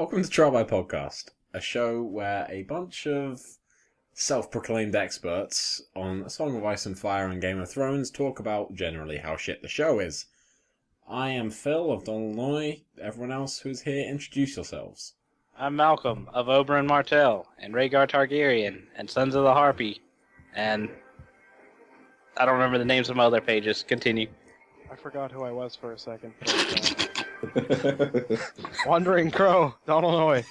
Welcome to Trial by Podcast, a show where a bunch of self-proclaimed experts on A Song of Ice and Fire and Game of Thrones talk about generally how shit the show is. I am Phil of Illinois. Everyone else who's here, introduce yourselves. I'm Malcolm of Oberyn Martell and Rhaegar Targaryen and Sons of the Harpy, and I don't remember the names of my other pages. Continue. I forgot who I was for a second. Wandering Crow, Illinois.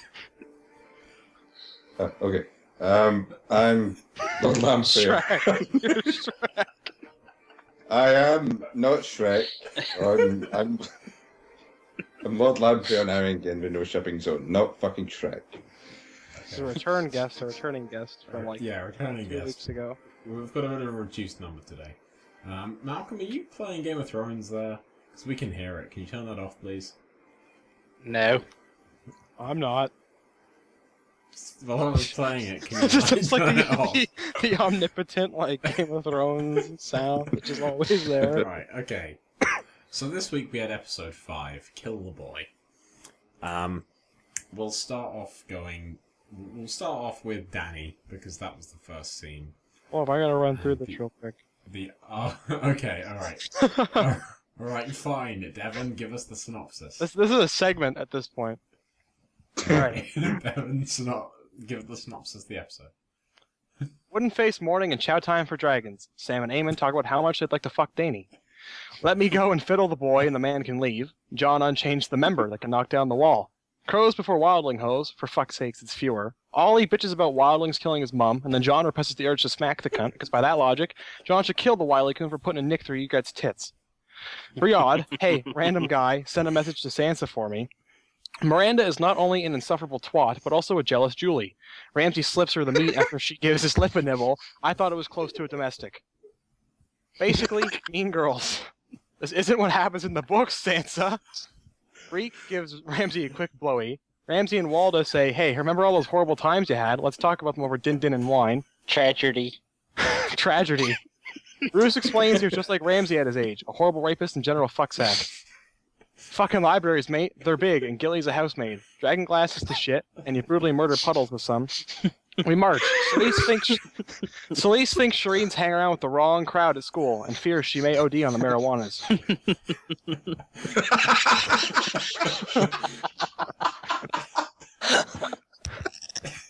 Okay. I'm Lord Lamphere. Shrek. I am not Shrek. I'm Lord Lamphere now in Genry No Shipping Zone, not fucking Shrek. This is a returning guest from returning 2 weeks ago. We've got a bit of a reduced number today. Malcolm, are you playing Game of Thrones there? Because we can hear it. Can you turn that off, please? No. I'm not. While I was playing it, can you It's like turn it off? the omnipotent Game of Thrones sound, which is always there. Right, okay. So this week we had episode 5, Kill the Boy. We'll start off with Dany, because that was the first scene. Well, if I gotta run through this real quick. Okay, alright. Alright, fine. Devon, give us the synopsis. This is a segment at this point. Alright, Devon, give the synopsis of the episode. Wooden Face Morning and Chow Time for Dragons. Sam and Aemon talk about how much they'd like to fuck Dany. Let me go and fiddle the boy and the man can leave. Jon unchanged the member that can knock down the wall. Crows before wildling hoes, for fuck's sakes it's fewer. Ollie bitches about wildlings killing his mum, and then Jon represses the urge to smack the cunt, because by that logic, Jon should kill the wily coon for putting a nick through Ygritte's tits. Riyadh, hey, random guy, send a message to Sansa for me. Miranda is not only an insufferable twat, but also a jealous Julie. Ramsay slips her the meat after she gives his lip a nibble. I thought it was close to a domestic. Basically, Mean Girls. This isn't what happens in the books, Sansa. Reek gives Ramsay a quick blowy. Ramsay and Walda say, hey, remember all those horrible times you had? Let's talk about them over din-din and wine. Tragedy. Tragedy. Bruce explains he was just like Ramsay at his age, a horrible rapist and general fucksack. Fucking libraries, mate. They're big, and Gilly's a housemaid. Dragon glass is the shit, and you brutally murder Puddles with some. We march. Selyse thinks Shireen's hanging around with the wrong crowd at school, and fears she may OD on the marijuanas.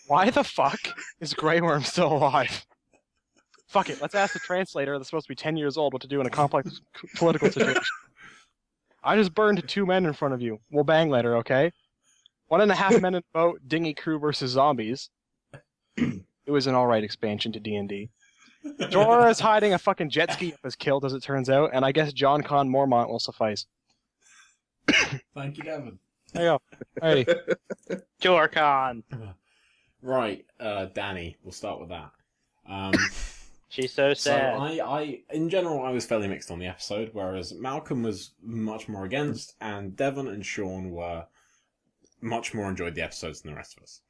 Why the fuck is Grey Worm still alive? Fuck it, let's ask the translator that's supposed to be 10 years old what to do in a complex political situation. I just burned 2 men in front of you. We'll bang later, okay? 1.5 men in the boat, dinghy crew versus zombies. It was an alright expansion to D&D. Jorah is hiding a fucking jet ski up his kilt, as it turns out, and I guess Jon Con Mormont will suffice. Thank you, Devon. There you go. Alrighty. Jorkon. Right, Dany. We'll start with that. She's so sad. So in general, I was fairly mixed on the episode, whereas Malcolm was much more against, and Devon and Sean were much more enjoyed the episodes than the rest of us.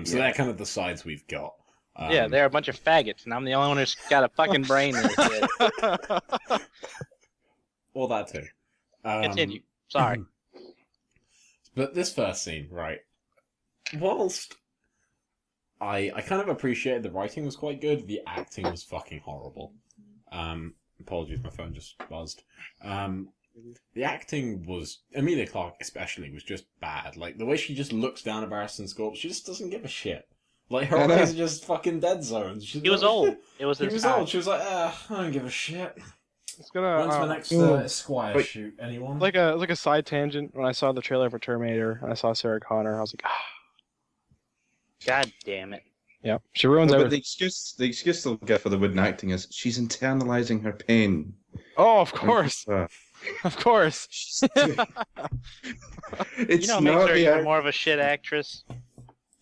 So they're kind of the sides we've got. Yeah, they're a bunch of faggots, and I'm the only one who's got a fucking brain in his head. Or that too. Continue. Sorry. But this first scene, right, whilst I kind of appreciated the writing was quite good, the acting was fucking horrible. Apologies, my phone just buzzed. The acting was, Emilia Clarke especially, was just bad. Like, the way she just looks down at Barristan Scorp, she just doesn't give a shit. Like, her eyes are just fucking dead zones. He was old. It was his time. Old. She was like, I don't give a shit. It's gonna, When's the next Esquire shoot? Anyone? Like a side tangent, when I saw the trailer for Terminator, and I saw Sarah Connor, I was like, God damn it. Yeah, she ruins But everything. the excuse they'll get for the wooden acting is she's internalizing her pain. Oh, of course. Of course. It's You know what makes not her the even more of a shit actress?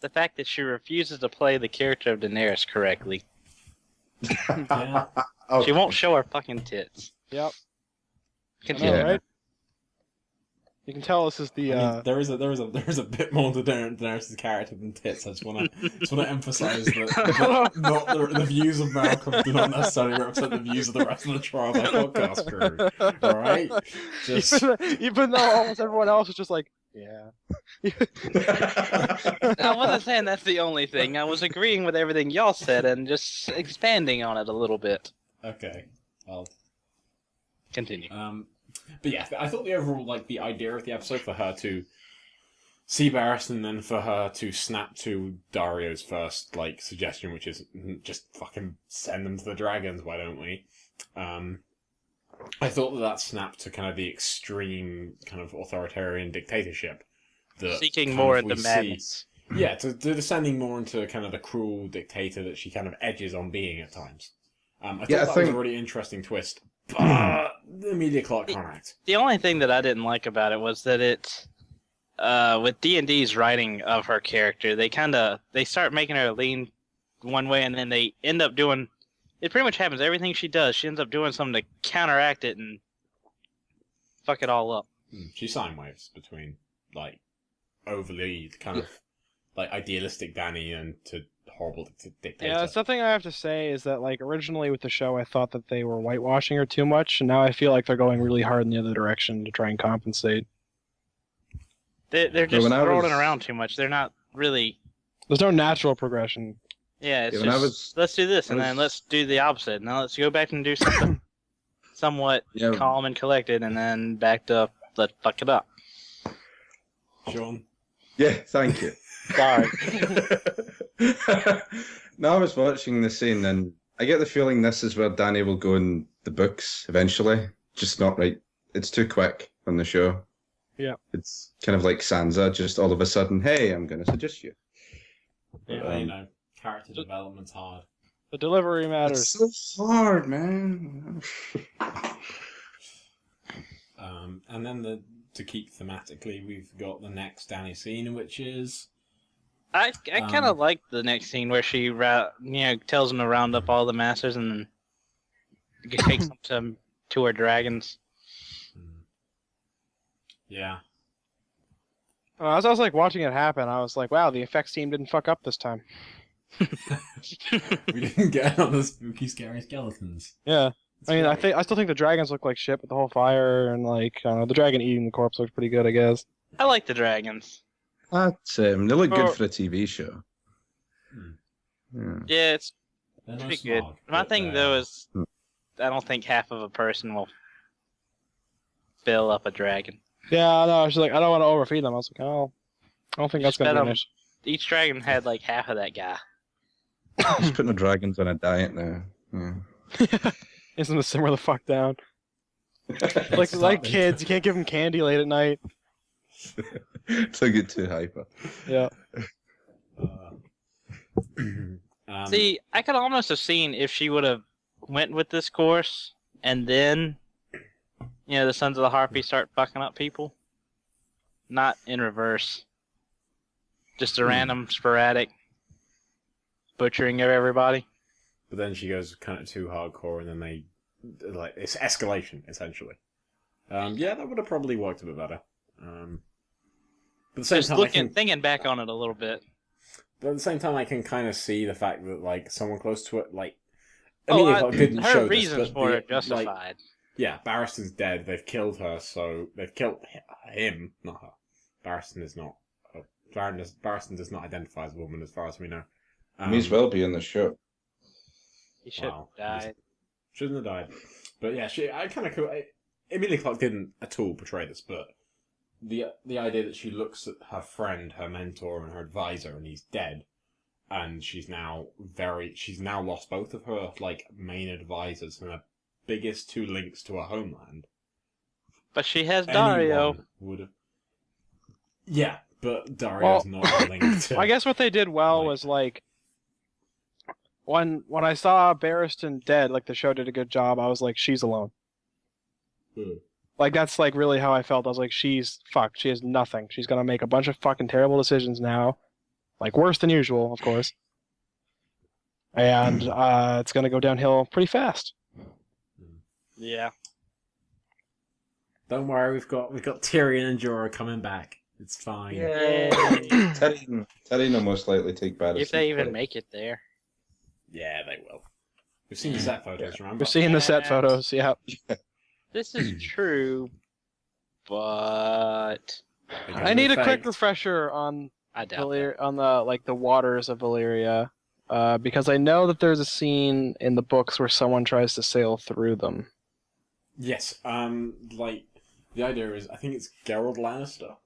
The fact that she refuses to play the character of Daenerys correctly. Yeah. Oh, She won't show her fucking tits. Yep. Continue. I know, right? You can tell this is the. I mean, there is a bit more to Daenerys' character than tits. I just want to emphasise that not the views of Malcolm do not necessarily represent the views of the rest of the Trial by Podcast crew. All right, Even though almost everyone else is just like, Yeah. I wasn't saying that's the only thing. I was agreeing with everything y'all said and just expanding on it a little bit. Okay. Well, Continue. but yeah, I thought the overall, like, the idea of the episode for her to see Barris and then for her to snap to Dario's first, like, suggestion, which is just fucking send them to the dragons, why don't we? I thought that snapped to kind of the extreme kind of authoritarian dictatorship. That Seeking kind more of we into madness. Yeah, to descending more into kind of the cruel dictator that she kind of edges on being at times. I thought that was a really interesting twist, but the media clock can't act. The only thing that I didn't like about it was that it, with D&D's writing of her character, they start making her lean one way, and then they end up doing. It pretty much happens. Everything she does, she ends up doing something to counteract it and fuck it all up. She sine waves between, like, overly kind of, like, idealistic Dany and to horrible dictator. Yeah, something I have to say is that, like, originally with the show, I thought that they were whitewashing her too much, and now I feel like they're going really hard in the other direction to try and compensate. They're just throwing it around too much. They're not really. There's no natural progression. Yeah, it's just, let's do this, and then let's do the opposite. Now let's go back and do something somewhat calm and collected, and then back to let's fuck it up. Sean? Yeah, thank you. Sorry. No, I was watching the scene, and I get the feeling this is where Dany will go in the books eventually. Just not right. It's too quick on the show. Yeah. It's kind of like Sansa, just all of a sudden, hey, I'm going to suggest you. Yeah, you know, character development's hard. The delivery matters. It's so hard, man. And then to keep thematically, we've got the next Dany scene, which is... I kind of like the next scene where she tells him to round up all the masters and then takes them to her dragons. Yeah. As I was like watching it happen, I was like, "Wow, the effects team didn't fuck up this time." We didn't get on the spooky, scary skeletons. Yeah, I still think the dragons look like shit with the whole fire and like I don't know, the dragon eating the corpse looks pretty good, I guess. I like the dragons. They look good for a TV show. Yeah, it's They're pretty smog, good. My thing though is, I don't think half of a person will fill up a dragon. Yeah, no, she's like, I don't want to overfeed them. I was like, oh, I don't think that's gonna be an issue. Each dragon had like half of that guy. Just putting the dragons on a diet now. Yeah. Isn't to simmer the fuck down? like kids, you can't give them candy late at night. Don't get too hyper. Yeah. See, I could almost have seen if she would have went with this course and then, the Sons of the Harpy start fucking up people. Not in reverse. Just a random, sporadic butchering of everybody. But then she goes kind of too hardcore, and then it's escalation, essentially. Yeah, that would have probably worked a bit better. But at the same time, thinking back on it a little bit. But at the same time, I can kind of see the fact that, like, someone close to it, like... didn't her show reasons this, for it justified. Like, yeah, Barristan's dead. They've killed her, so... They've killed him, not her. Barristan is not... Barristan does not identify as a woman, as far as we know. He may as well be in the show. He should have died. Shouldn't have died. But yeah, Emilia Clarke didn't at all portray this, but the idea that she looks at her friend, her mentor, and her advisor, and he's dead, and she's now lost both of her main advisors and her biggest two links to her homeland. But she has Dario. Yeah, but Dario's not a link to... I guess what they did well was when I saw Barristan dead, the show did a good job. I was like, she's alone. That's really how I felt. I was like, she's fucked. She has nothing. She's gonna make a bunch of fucking terrible decisions now, worse than usual, of course. And it's gonna go downhill pretty fast. Yeah. Don't worry, we've got Tyrion and Jorah coming back. It's fine. Yay. Tyrion will most likely take Barristan. If they even make it there. Yeah, they will. We've seen the set photos, remember? We've seen the set photos, yeah. This is true, but I need a quick refresher on I doubt that. on the waters of Valyria, because I know that there's a scene in the books where someone tries to sail through them. Yes, like, the idea is, I think it's Gerald Lannister,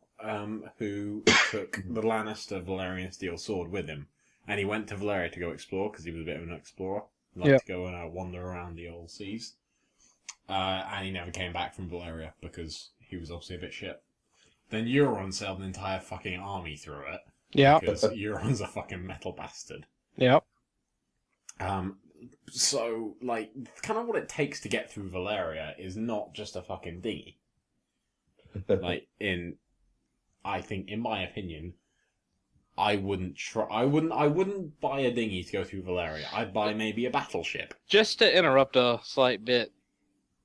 who took the Lannister Valyrian steel sword with him, and he went to Valyria to go explore, because he was a bit of an explorer. He liked to go and wander around the old seas. And he never came back from Valyria, because he was obviously a bit shit. Then Euron sailed an entire fucking army through it. Yeah. Because Euron's a fucking metal bastard. Yep. So, like, kind of what it takes to get through Valyria is not just a fucking dinghy. Like, I think, in my opinion, I wouldn't buy a dinghy to go through Valyria. I'd buy maybe a battleship. Just to interrupt a slight bit,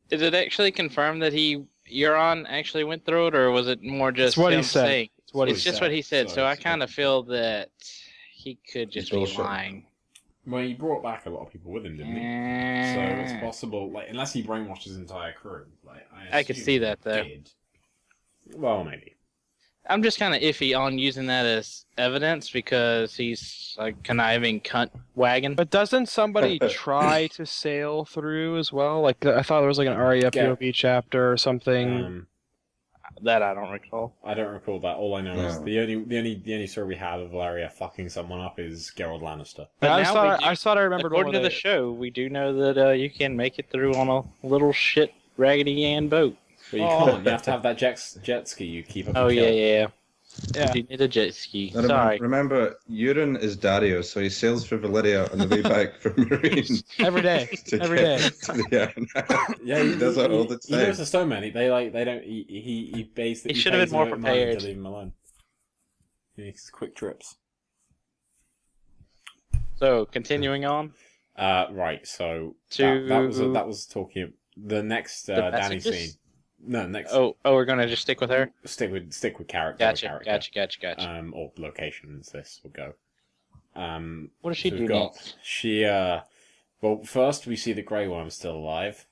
is it actually confirmed that Euron actually went through it, or was it more just what he him said. saying? It's just what he said, so I So kind of feel that he could just be bullshit. lying. Well, he brought back a lot of people with him, didn't he? So it's possible, like, unless he brainwashed his entire crew. Like, I could see that, though. Did. Well, maybe. I'm just kind of iffy on using that as evidence because he's a conniving cunt wagon. But doesn't somebody try to sail through as well? Like, I thought there was like an Arya POV chapter or something. That I don't recall. I don't recall that. All I know is the only story we have of Valeria fucking someone up is Gerald Lannister. But I now thought I remembered. According to the show, we do know that you can make it through on a little shit Raggedy Ann boat. But you can't. You have to have that jet ski you keep up. Oh the yeah, kill. yeah. You need a jet ski. Now, Sorry. remember, Euron is Darius, so he sails through Valyria on the way back from Meereen. Every day. Every day. Yeah, he does that all the He knows time. the stone man. They don't. He basically. He should have been more prepared. To leave him alone. He makes quick trips. So continuing on. Right. So that was talking. The next Dany scene. No, next. Oh, we're gonna just stick with her. Stick with character. Gotcha. Or locations. This will go. What does she so do next? She well, first we see the Grey Worm still alive.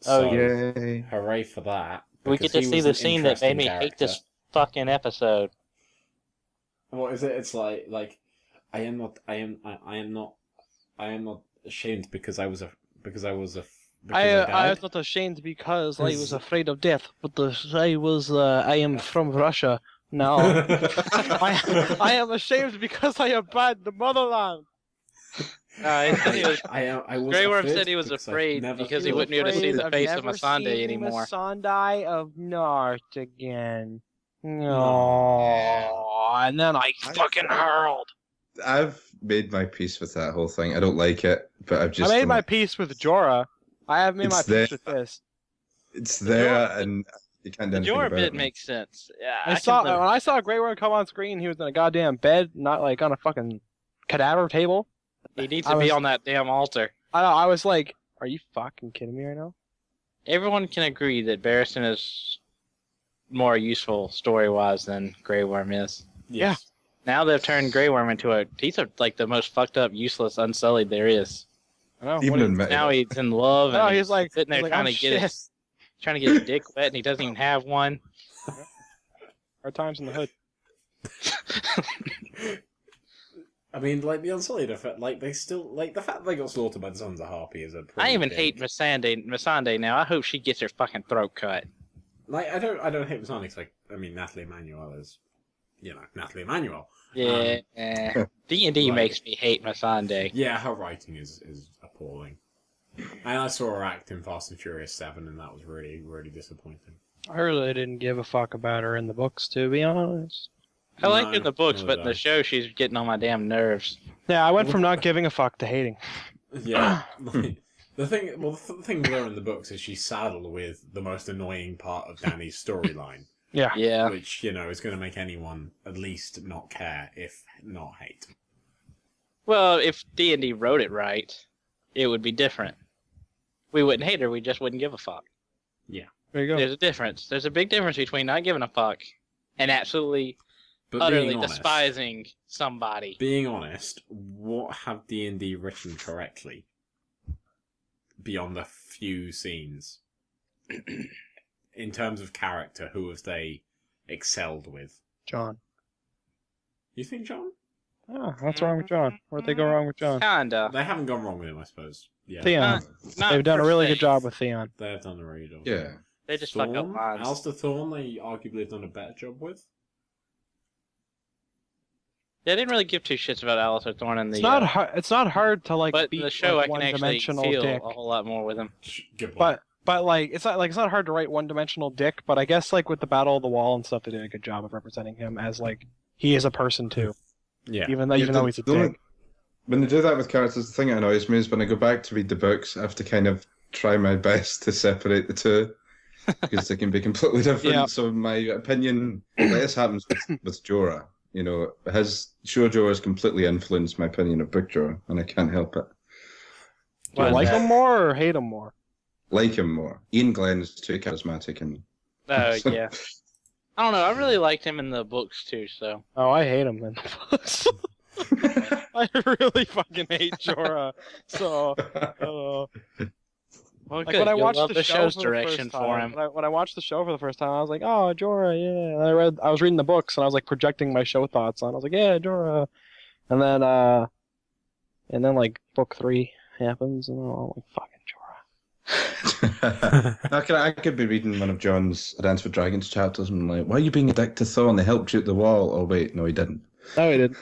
Oh, yay. Hooray for that. We get to see the scene that made me hate this fucking episode. What is it? It's like I am not ashamed because I was was not ashamed because I was afraid of death, but I am from Russia. No. I am ashamed because I abandoned the motherland. Grey Worm said he was afraid because he wouldn't be able to see the face of Missandei anymore. Missandei of North again. No. And then I fucking hurled. I've made my peace with that whole thing. I don't like it, but I made my peace with Jorah. I have made my peace with this. It's there, and you can't do anything Jorah about bit it. makes sense. Yeah, when I saw Grey Worm come on screen, he was in a goddamn bed, not like on a fucking cadaver table. He needs to be on that damn altar. I was like, are you fucking kidding me right now? Everyone can agree that Barristan is more useful story-wise than Grey Worm is. Yeah. Now they've turned Grey Worm into he's like the most fucked up, useless, unsullied there is. I know. Now he's in love, and he's like sitting there trying to get his dick wet, and he doesn't even have one. Hard times in the hood. I mean, like, the Unsullied effect, like, they still, like, the fact that they got slaughtered by the Sons of Harpy is a pretty I even big... hate Missandei now. I hope she gets her fucking throat cut. Like, I don't hate Missandei, because, like, I mean, Natalie Emmanuel is, Natalie Emmanuel. Yeah, D&D like, makes me hate Missandei. Yeah, her writing is appalling. And I saw her act in Fast and Furious 7, and that was really, really disappointing. I really didn't give a fuck about her in the books, to be honest. I like her in the books, but in the show, she's getting on my damn nerves. Yeah, I went from not giving a fuck to hating. Yeah. The thing with her in the books is she's saddled with the most annoying part of Dany's storyline. Yeah. Which, is going to make anyone at least not care, if not hate. Well, if D&D wrote it right, it would be different. We wouldn't hate her, we just wouldn't give a fuck. Yeah. There you go. There's a difference. There's a big difference between not giving a fuck and absolutely, utterly despising somebody. Being honest, what have D&D written correctly? Beyond a few scenes. In terms of character, who have they excelled with. John. You think John? Oh, what's wrong with John? Where'd they go wrong with John? Kinda. They haven't gone wrong with him, I suppose. Yeah. Theon. Not They've done a per really se. good job with Theon. They have done a really good job. Yeah. They just fuck up Thorne, lines. Alistair Thorne, they arguably have done a better job with. Yeah, I didn't really give two shits about Alistair Thorne in the. It's not hard to like but beat the show, like, I can actually one-dimensional feel dick. a whole lot more with him. Good point. But like it's not hard to write one-dimensional dick. But I guess like with the Battle of the Wall and stuff, they did a good job of representing him as like he is a person too. Yeah. Even though he's a dick. When they do that with characters, the thing that annoys me is when I go back to read the books, I have to kind of try my best to separate the two because they can be completely different. Yeah. So my opinion, like this happens with Jorah. You know, show Jorah has completely influenced my opinion of Book Jorah, and I can't help it. Do you like him more or hate him more? Like him more. Ian Glenn is too charismatic, and Oh yeah. I don't know. I really liked him in the books too. So. Oh, I hate him in the books. I really fucking hate Jorah. So, Well, like good. when I You'll watched love the show show's for the direction first time, for him. when I watched the show for the first time, I was like, "Oh, Jorah, yeah." And I was reading the books, and I was like projecting my show thoughts on. I was like, "Yeah, Jorah," and then like book 3 happens, and I'm like, "Fucking Jorah." I could be reading one of John's A Dance with Dragons chapters and I'm like, why are you being a dick to Thorne? They helped you at the wall. Oh wait, no he didn't. No, he didn't.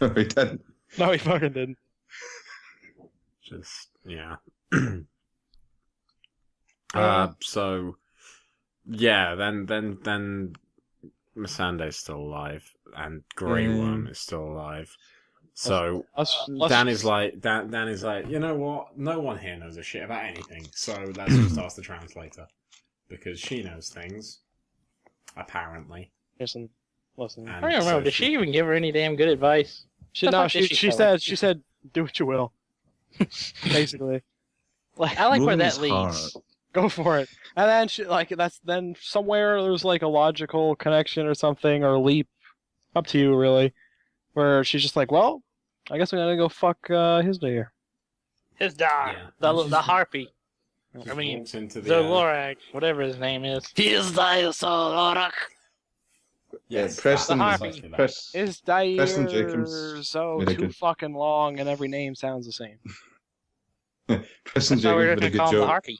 No he didn't. No, he fucking didn't. Just, yeah. So, yeah, then Missandei's still alive, and Grey Worm is still alive. So Danny's like, you know what? No one here knows a shit about anything, so let's just ask the translator because she knows things, apparently. Listen. And I don't remember. Did she even give her any damn good advice? She The fuck did she tell her? said, "Do what you will." Basically, Like, I like where Moving that is leads. hard. go for it. And then then somewhere there's like a logical connection or something or leap, up to you really, where she's just like, "Well, I guess we gotta go fuck his deer." His dog, Yeah. the harpy, Just I mean, walks into the the Lorak, whatever his name is. His Lorak. yes, Preston- The harpy. exactly that. His Preston deer Jacobs so made a too good- fucking long, and every name sounds the same. Preston That's why we were Jacobs made a going to call good him the joke. harpy.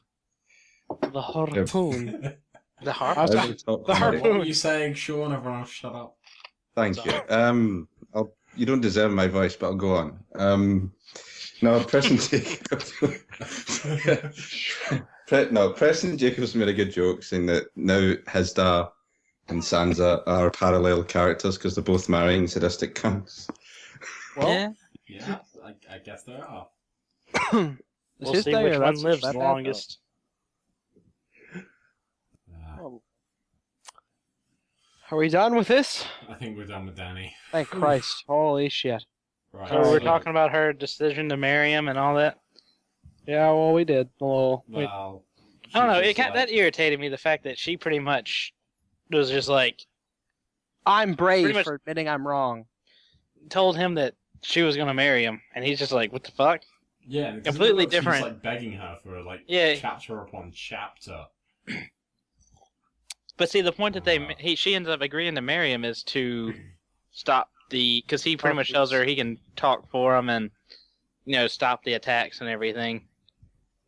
The harpoon. The I harpy. was- Over the top. the What harpoon. were you saying, Sean? Everyone else shut up. Thank you. You don't deserve my voice, but I'll go on. No, Preston Jacobs. Preston Jacobs made a good joke saying that now Hizdahr and Sansa are parallel characters because they're both marrying sadistic cunts. Well, Yeah. Yeah, I guess they are. it's We'll his see deer, which one that's lives that the bad, longest. though. Are we done with this? I think we're done with Danny. Thank Christ! Holy shit! Right. So we're talking about her decision to marry him and all that. Yeah, well, we did. A little. Well, I don't know. she's It just that irritated me. The fact that she pretty much was just like I'm brave Pretty much- for admitting I'm wrong. told him that she was going to marry him, and he's just like, "What the fuck?" yeah, because completely it looks, different. He's like begging her for like Yeah. chapter upon chapter. But see, the point that she ends up agreeing to marry him is to stop because he pretty much tells her he can talk for him and stop the attacks and everything,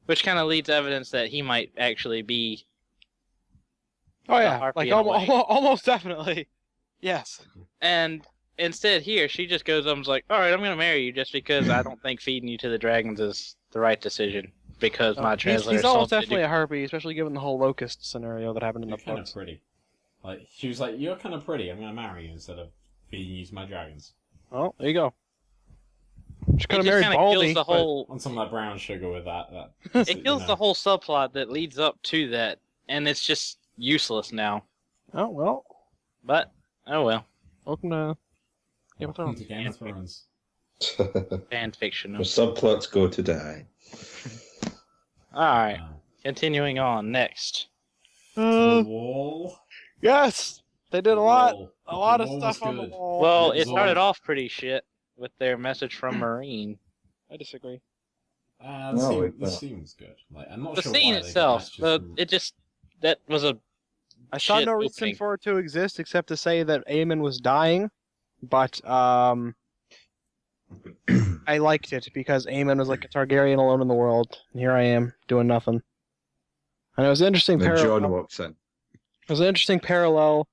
which kind of leads evidence that he might actually be. Oh The yeah, harpy like in a way. almost definitely. Yes. And instead, here she just goes up and is like, "All right, I'm gonna marry you just because I don't think feeding you to the dragons is the right decision because my translator He's almost told me to definitely a harpy, especially given the whole locust scenario that happened in You're the kind of books. pretty. Like she was like, "You're kind of pretty. I'm gonna marry you instead of feeding you to my dragons." Oh, there you go. She It could have just married kind of Baldy. kills the whole. On some of that brown sugar with that. It kills the whole subplot that leads up to that, and it's just useless now. Oh well. But oh well, Welcome to Game of Welcome Thrones. to Game of Thrones. fan fiction. Where subplots go to die. All right, Wow. continuing on. Next, The wall. Yes, they did a The lot. wall. A lot The of wall stuff was on the good. wall. well, it it was started all- off pretty shit with their message from Meereen. I disagree. The scene was good. Like, I'm not The sure scene why they did itself, that, just from- that was a I saw shit no reason opening. for it to exist except to say that Aemon was dying, but I liked it because Aemon was like a Targaryen alone in the world, and here I am doing nothing. And it was an interesting Then parallel. John walks in. It was an interesting parallel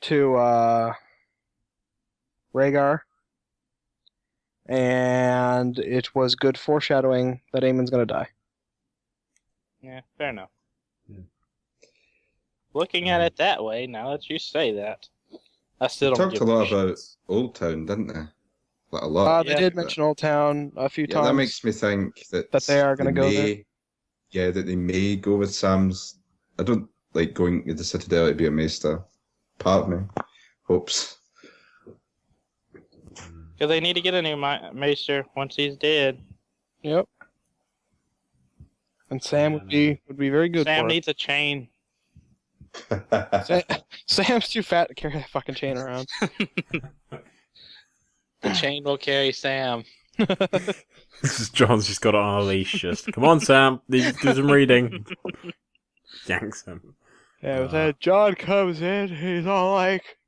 to Rhaegar, and it was good foreshadowing that Aemon's gonna die. Yeah, fair enough. Hmm. Looking at it that way, now that you say that, I still They don't talked give a lot shit. about Old Town, didn't they? Like a lot. They Yeah. did mention Old Town a few Yeah, times. that makes me think that That they are gonna go there. Yeah, that they may go with Sam's. I don't like going to the Citadel to be a maester. Part of me hopes. Because they need to get a new maester once he's dead. Yep. And Sam would be very good Sam for it. needs a chain. Sam's too fat to carry that fucking chain around. The chain will carry Sam. This is John's just got it on a leash. Just come on, Sam. Need to do some reading. Yanks him. Yeah, but then John comes in, he's all like,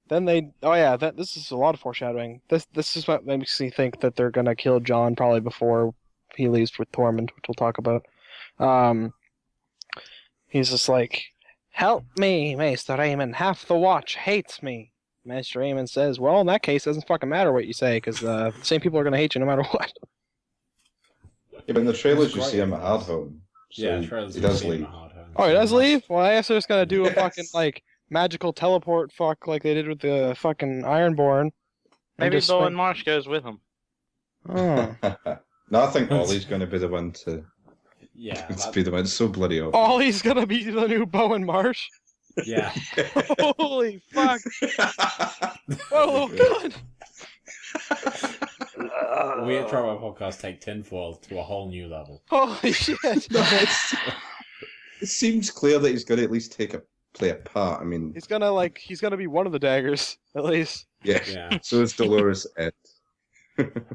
then they, oh yeah, this is a lot of foreshadowing. This is what makes me think that they're gonna kill John probably before he leaves with Tormund, which we'll talk about. He's just like, help me, Maester Aemon, half the watch hates me. Maester Aemon says, well, in that case, it doesn't fucking matter what you say, because the same people are gonna hate you no matter what. Yeah, but in the trailers you Great. see him at Hardhome. So Yeah, trailers he does leave. leave. Oh, he does leave? Well, I guess they're just gonna do a fucking, like, magical teleport fuck like they did with the fucking Ironborn. Maybe just, Bowen like- Marsh goes with him. Oh. No, I think Ollie's going to be the one to Yeah. be the one. It's so bloody awful. Ollie's gonna be the new Bowen Marsh? Yeah. Holy fuck! Oh, god! We at Travel Podcast take tinfoil to a whole new level. Holy shit! No, it seems clear that he's going to at least play a part. I mean, He's gonna be one of the daggers, at least. yeah. Yeah. So is Dolores Ed.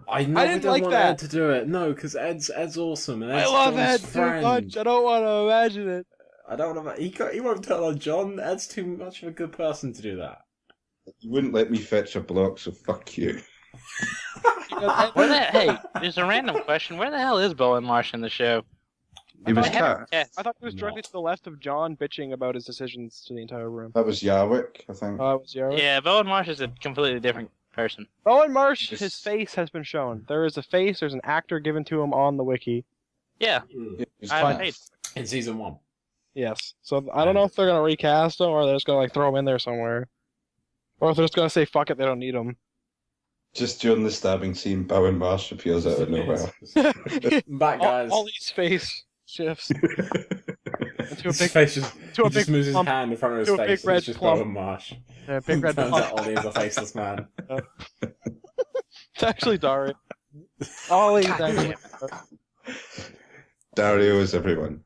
I never didn't did like want that. Ed to do it. No, because Ed's awesome and Ed's I love John's Ed too friend. much, I don't want to imagine it. I don't want to. He won't tell on John. Ed's too much of a good person to do that. You wouldn't let me fetch a block, so fuck you. Where the hey, there's a random question. Where the hell is Bowen Marsh in the show? He was I cat. Yeah. I thought he was directly Not. to the left of John bitching about his decisions to the entire room. That was Yarwick, I think. It was Yarrow. Yeah, Bowen Marsh is a completely different person. Bowen Marsh, Just- his face has been shown. There is a face, there's an actor given to him on the wiki. Yeah, He was I cat. hate. In season 1. Yes. So I don't know if they're gonna recast him or they're just gonna like throw him in there somewhere. Or if they're just gonna say fuck it, they don't need him. Just during the stabbing scene, Bowen Marsh appears out of nowhere. Back, guys. Ollie's face shifts into a His big, face just, to a he just big moves his plump- hand in front of his to a face. big And red it's just plump. Bowen Marsh. big red Turns plump. out Ollie is a faceless man. It's actually Dario. Ollie's actually Dario is everyone.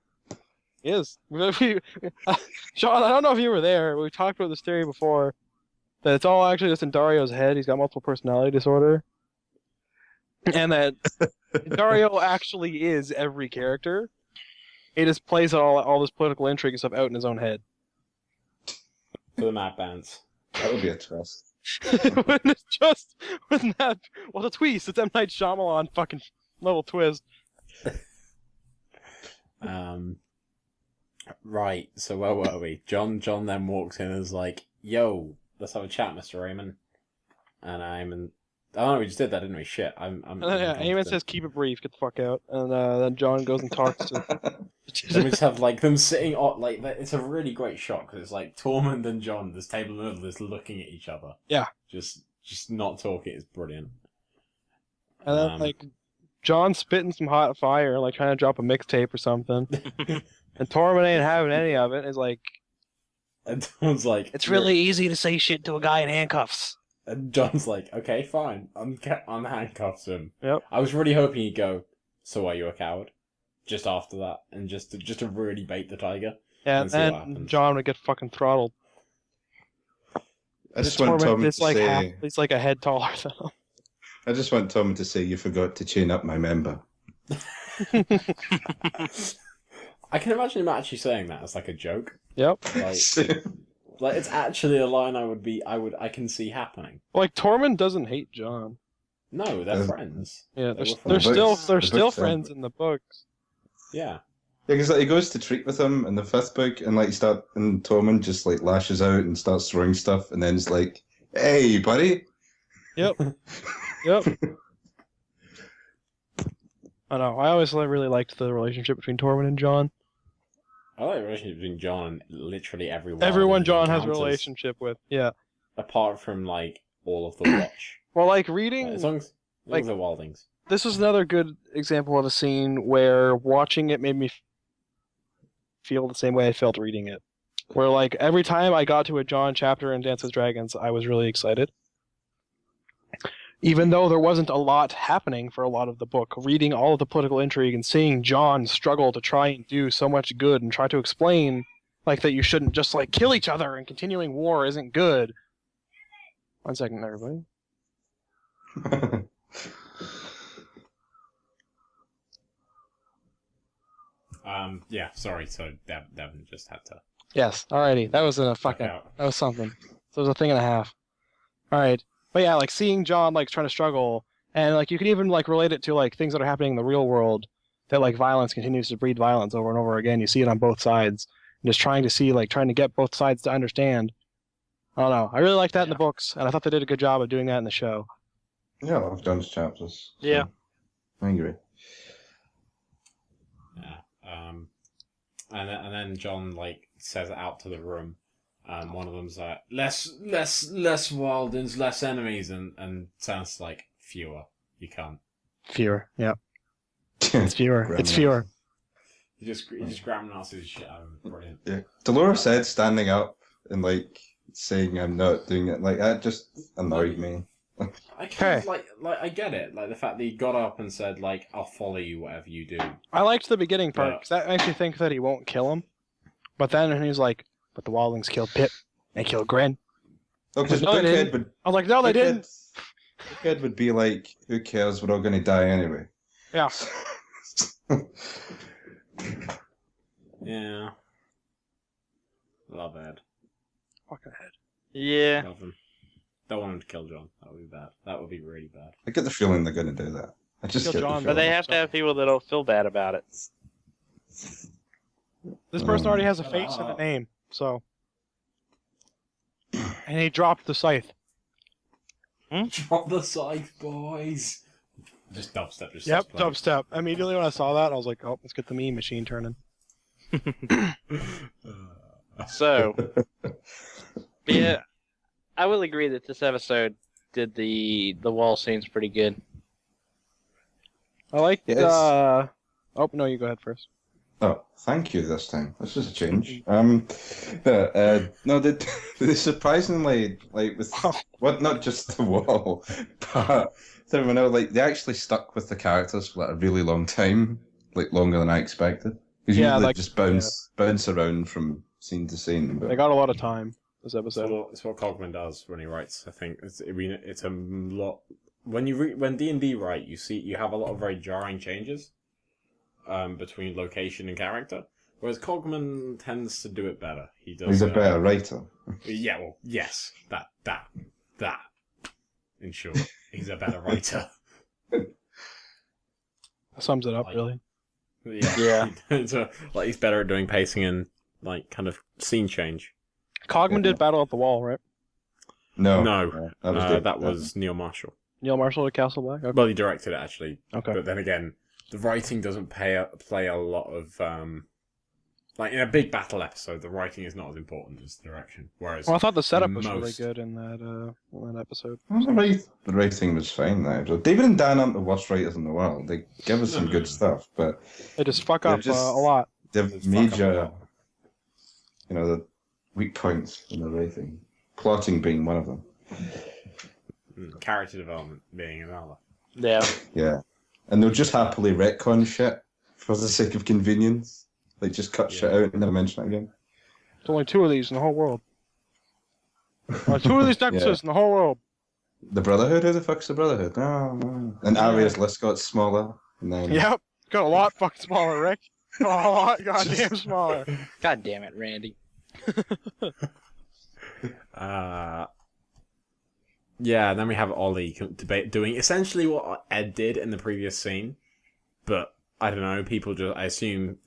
He is. Sean, I don't know if you were there. We talked about this theory before. That it's all actually just in Dario's head. He's got multiple personality disorder. And that Dario actually is every character. He just plays all this political intrigue and stuff out in his own head. For the map bands. That would be a twist. When it's just when that well the twist, it's M. Night Shyamalan fucking level twist. Right, so where were we? John then walks in and is like, yo, let's have a chat, Mr. Raymond. And oh no, we just did that, didn't we? Shit, I'm And then, yeah, Eamon incompetent. says keep it brief, get the fuck out. And then John goes and talks to Then we just have like them sitting on like it's a really great shot because it's like Tormund and John, this table in the middle, is looking at each other. Yeah. Just not talking. It's brilliant. And then like John spitting some hot fire, like trying to drop a mixtape or something. And Tormund ain't having any of it. It's like And Tormund's like, it's really easy to say shit to a guy in handcuffs. And John's like, okay, fine, unhandcuffs him. Yep. I was really hoping he'd go, so are you a coward? Just after that, and just to really bait the tiger. Yeah, And see what and happens. John would get fucking throttled. I just want Tom to is like say. he's like a head taller than him. I just want Tom to say you forgot to chain up my member. I can imagine him actually saying that as like a joke. Yep. Like it's actually a line I can see happening. Like Tormund doesn't hate Jon. No, they're friends. Yeah, They were they're friends. still friends in the books. Yeah. Yeah, because like, he goes to treat with him in the 5th book, and and Tormund just like lashes out and starts throwing stuff, and then it's like, "Hey, buddy." Yep. Yep. I know. I always really liked the relationship between Tormund and Jon. I like the relationship between Jon and literally everyone. Everyone Jon has a relationship with. Yeah. Apart from like all of the Watch. Well, like reading. As long as like the Wildings. This was another good example of a scene where watching it made me feel the same way I felt reading it. Where like every time I got to a Jon chapter in Dance with Dragons, I was really excited. Even though there wasn't a lot happening for a lot of the book, reading all of the political intrigue and seeing Jon struggle to try and do so much good and try to explain like that you shouldn't just like kill each other and continuing war isn't good. 1 second, everybody. Yeah, sorry, so Devin just had to... Yes, alrighty. That was that was something. So it was a thing and a half. Alright. But yeah, like seeing Jon like trying to struggle, and like you can even like relate it to like things that are happening in the real world, that like violence continues to breed violence over and over again. You see it on both sides. And just trying to get both sides to understand. I don't know. I really like that in the books, and I thought they did a good job of doing that in the show. Yeah, I've done chapters. So Yeah. I agree. Yeah. And then Jon like says it out to the room. One of them's like, less Wildings, less enemies, and sounds like fewer. You can't. Fewer, yeah. It's fewer. It's fewer. He just grandmasses shit out of him. Brilliant. Yeah. Dolores said standing up and like saying I'm not doing it, like that just annoyed me. I kind of like I get it, like the fact that he got up and said like I'll follow you whatever you do. I liked the beginning part because that makes me think that he won't kill him, but then he's like, "But the Wildlings killed Pip. They killed Gren." Oh, because no, they didn't. I was like, "No, they didn't." The kid would be like, "Who cares? We're all going to die anyway." Yeah. Yeah. Love Ed. Fucking Ed. Yeah. Love him. Don't want him to kill Jon. That would be bad. That would be really bad. I get the feeling they're going to do that. I just Kill get Jon, the But feeling. they have to have people that'll feel bad about it. This person already has a face and a name, so. And he dropped the scythe. Drop the scythe, boys. Just dubstep. Just Yep, playing. dubstep. Immediately when I saw that, I was like, "Oh, let's get the meme machine turning." So, but yeah, I will agree that this episode did the wall scenes pretty good. I like. Yes. Oh no, you go ahead first. Oh, thank you this time. This is a change. No, they surprisingly, like, with what, not just the wall, but everyone else, like, they actually stuck with the characters for like a really long time, like longer than I expected. Because usually like, they just bounce around from scene to scene. But They got a lot of time this episode. It's what Cogman does when he writes. I think it's a lot. When D&D write, you have a lot of very jarring changes between location and character, whereas Cogman tends to do it better. He's a better writer. Yeah, well, yes, that. In short, he's a better writer. That sums it up, really. Yeah. Like he's better at doing pacing and like kind of scene change. Cogman did Battle at the Wall, right? No, that was Neil Marshall. Neil Marshall to Castle Black. Okay. Well, he directed it actually. Okay. But then again, the writing doesn't play a lot of like in a big battle episode. The writing is not as important as the direction. Whereas, Well, I thought the setup was really good in that episode. The writing was fine there. David and Dan aren't the worst writers in the world. They give us some good stuff, but They just fuck up a lot. they've major, the weak points in the writing. Plotting being one of them. character development being another. Yeah. Yeah. And they'll just happily retcon shit for the sake of convenience. Like, just cut shit out and never mention it again. There's only 2 of these in the whole world. Only 2 of these necklaces in the whole world. The Brotherhood? Who the fuck's the Brotherhood? No. And Arya's list got smaller. And then... Yep. Got a lot fucking smaller, Rick. Oh, goddamn smaller. God damn it, Randy. Yeah, and then we have Ollie doing essentially what Ed did in the previous scene, but I don't know. I assume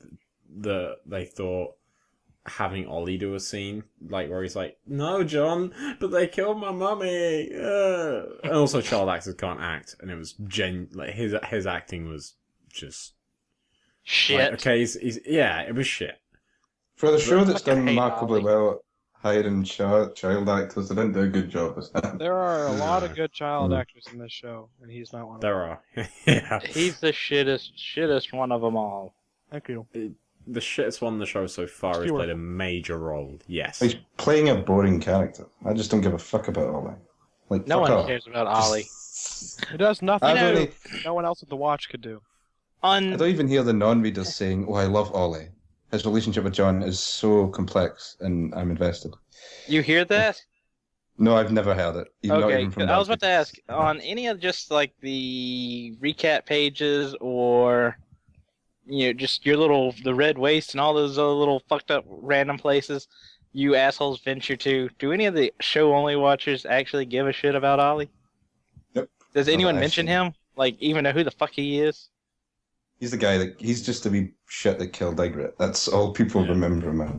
that they thought having Ollie do a scene like where he's like, "No, John, but they killed my mummy." And also, child actors can't act, and it was like his acting was just Shit. like, okay, he's it was shit. For the show that's fucking done hate remarkably Ollie. well at hiring child actors, they didn't do a good job as that. There are a lot of No. good child actors in this show, and he's not one of them. There are, yeah. He's the shittest one of them all. Thank you. The shittest one on the show so far has Stewart. played a major role. Yes. He's playing a boring character. I just don't give a fuck about Ollie. Like, No fuck one off. cares about Ollie. He does nothing I know- don't, no one else at the watch could do. I don't even hear the non-readers saying, "Oh, I love Ollie. His relationship with John is so complex, and I'm invested." You hear that? No, I've never heard it. Not Okay, even from I was about to ask, non-readers. on any of just like the recap pages or just the red waste and all those other little fucked up random places you assholes venture to, do any of the show only watchers actually give a shit about Ollie? Yep. Does No, anyone mention actually. him? Like, even know who the fuck he is? He's the guy he's just the wee shit that killed Ygritte. That's all people remember him as.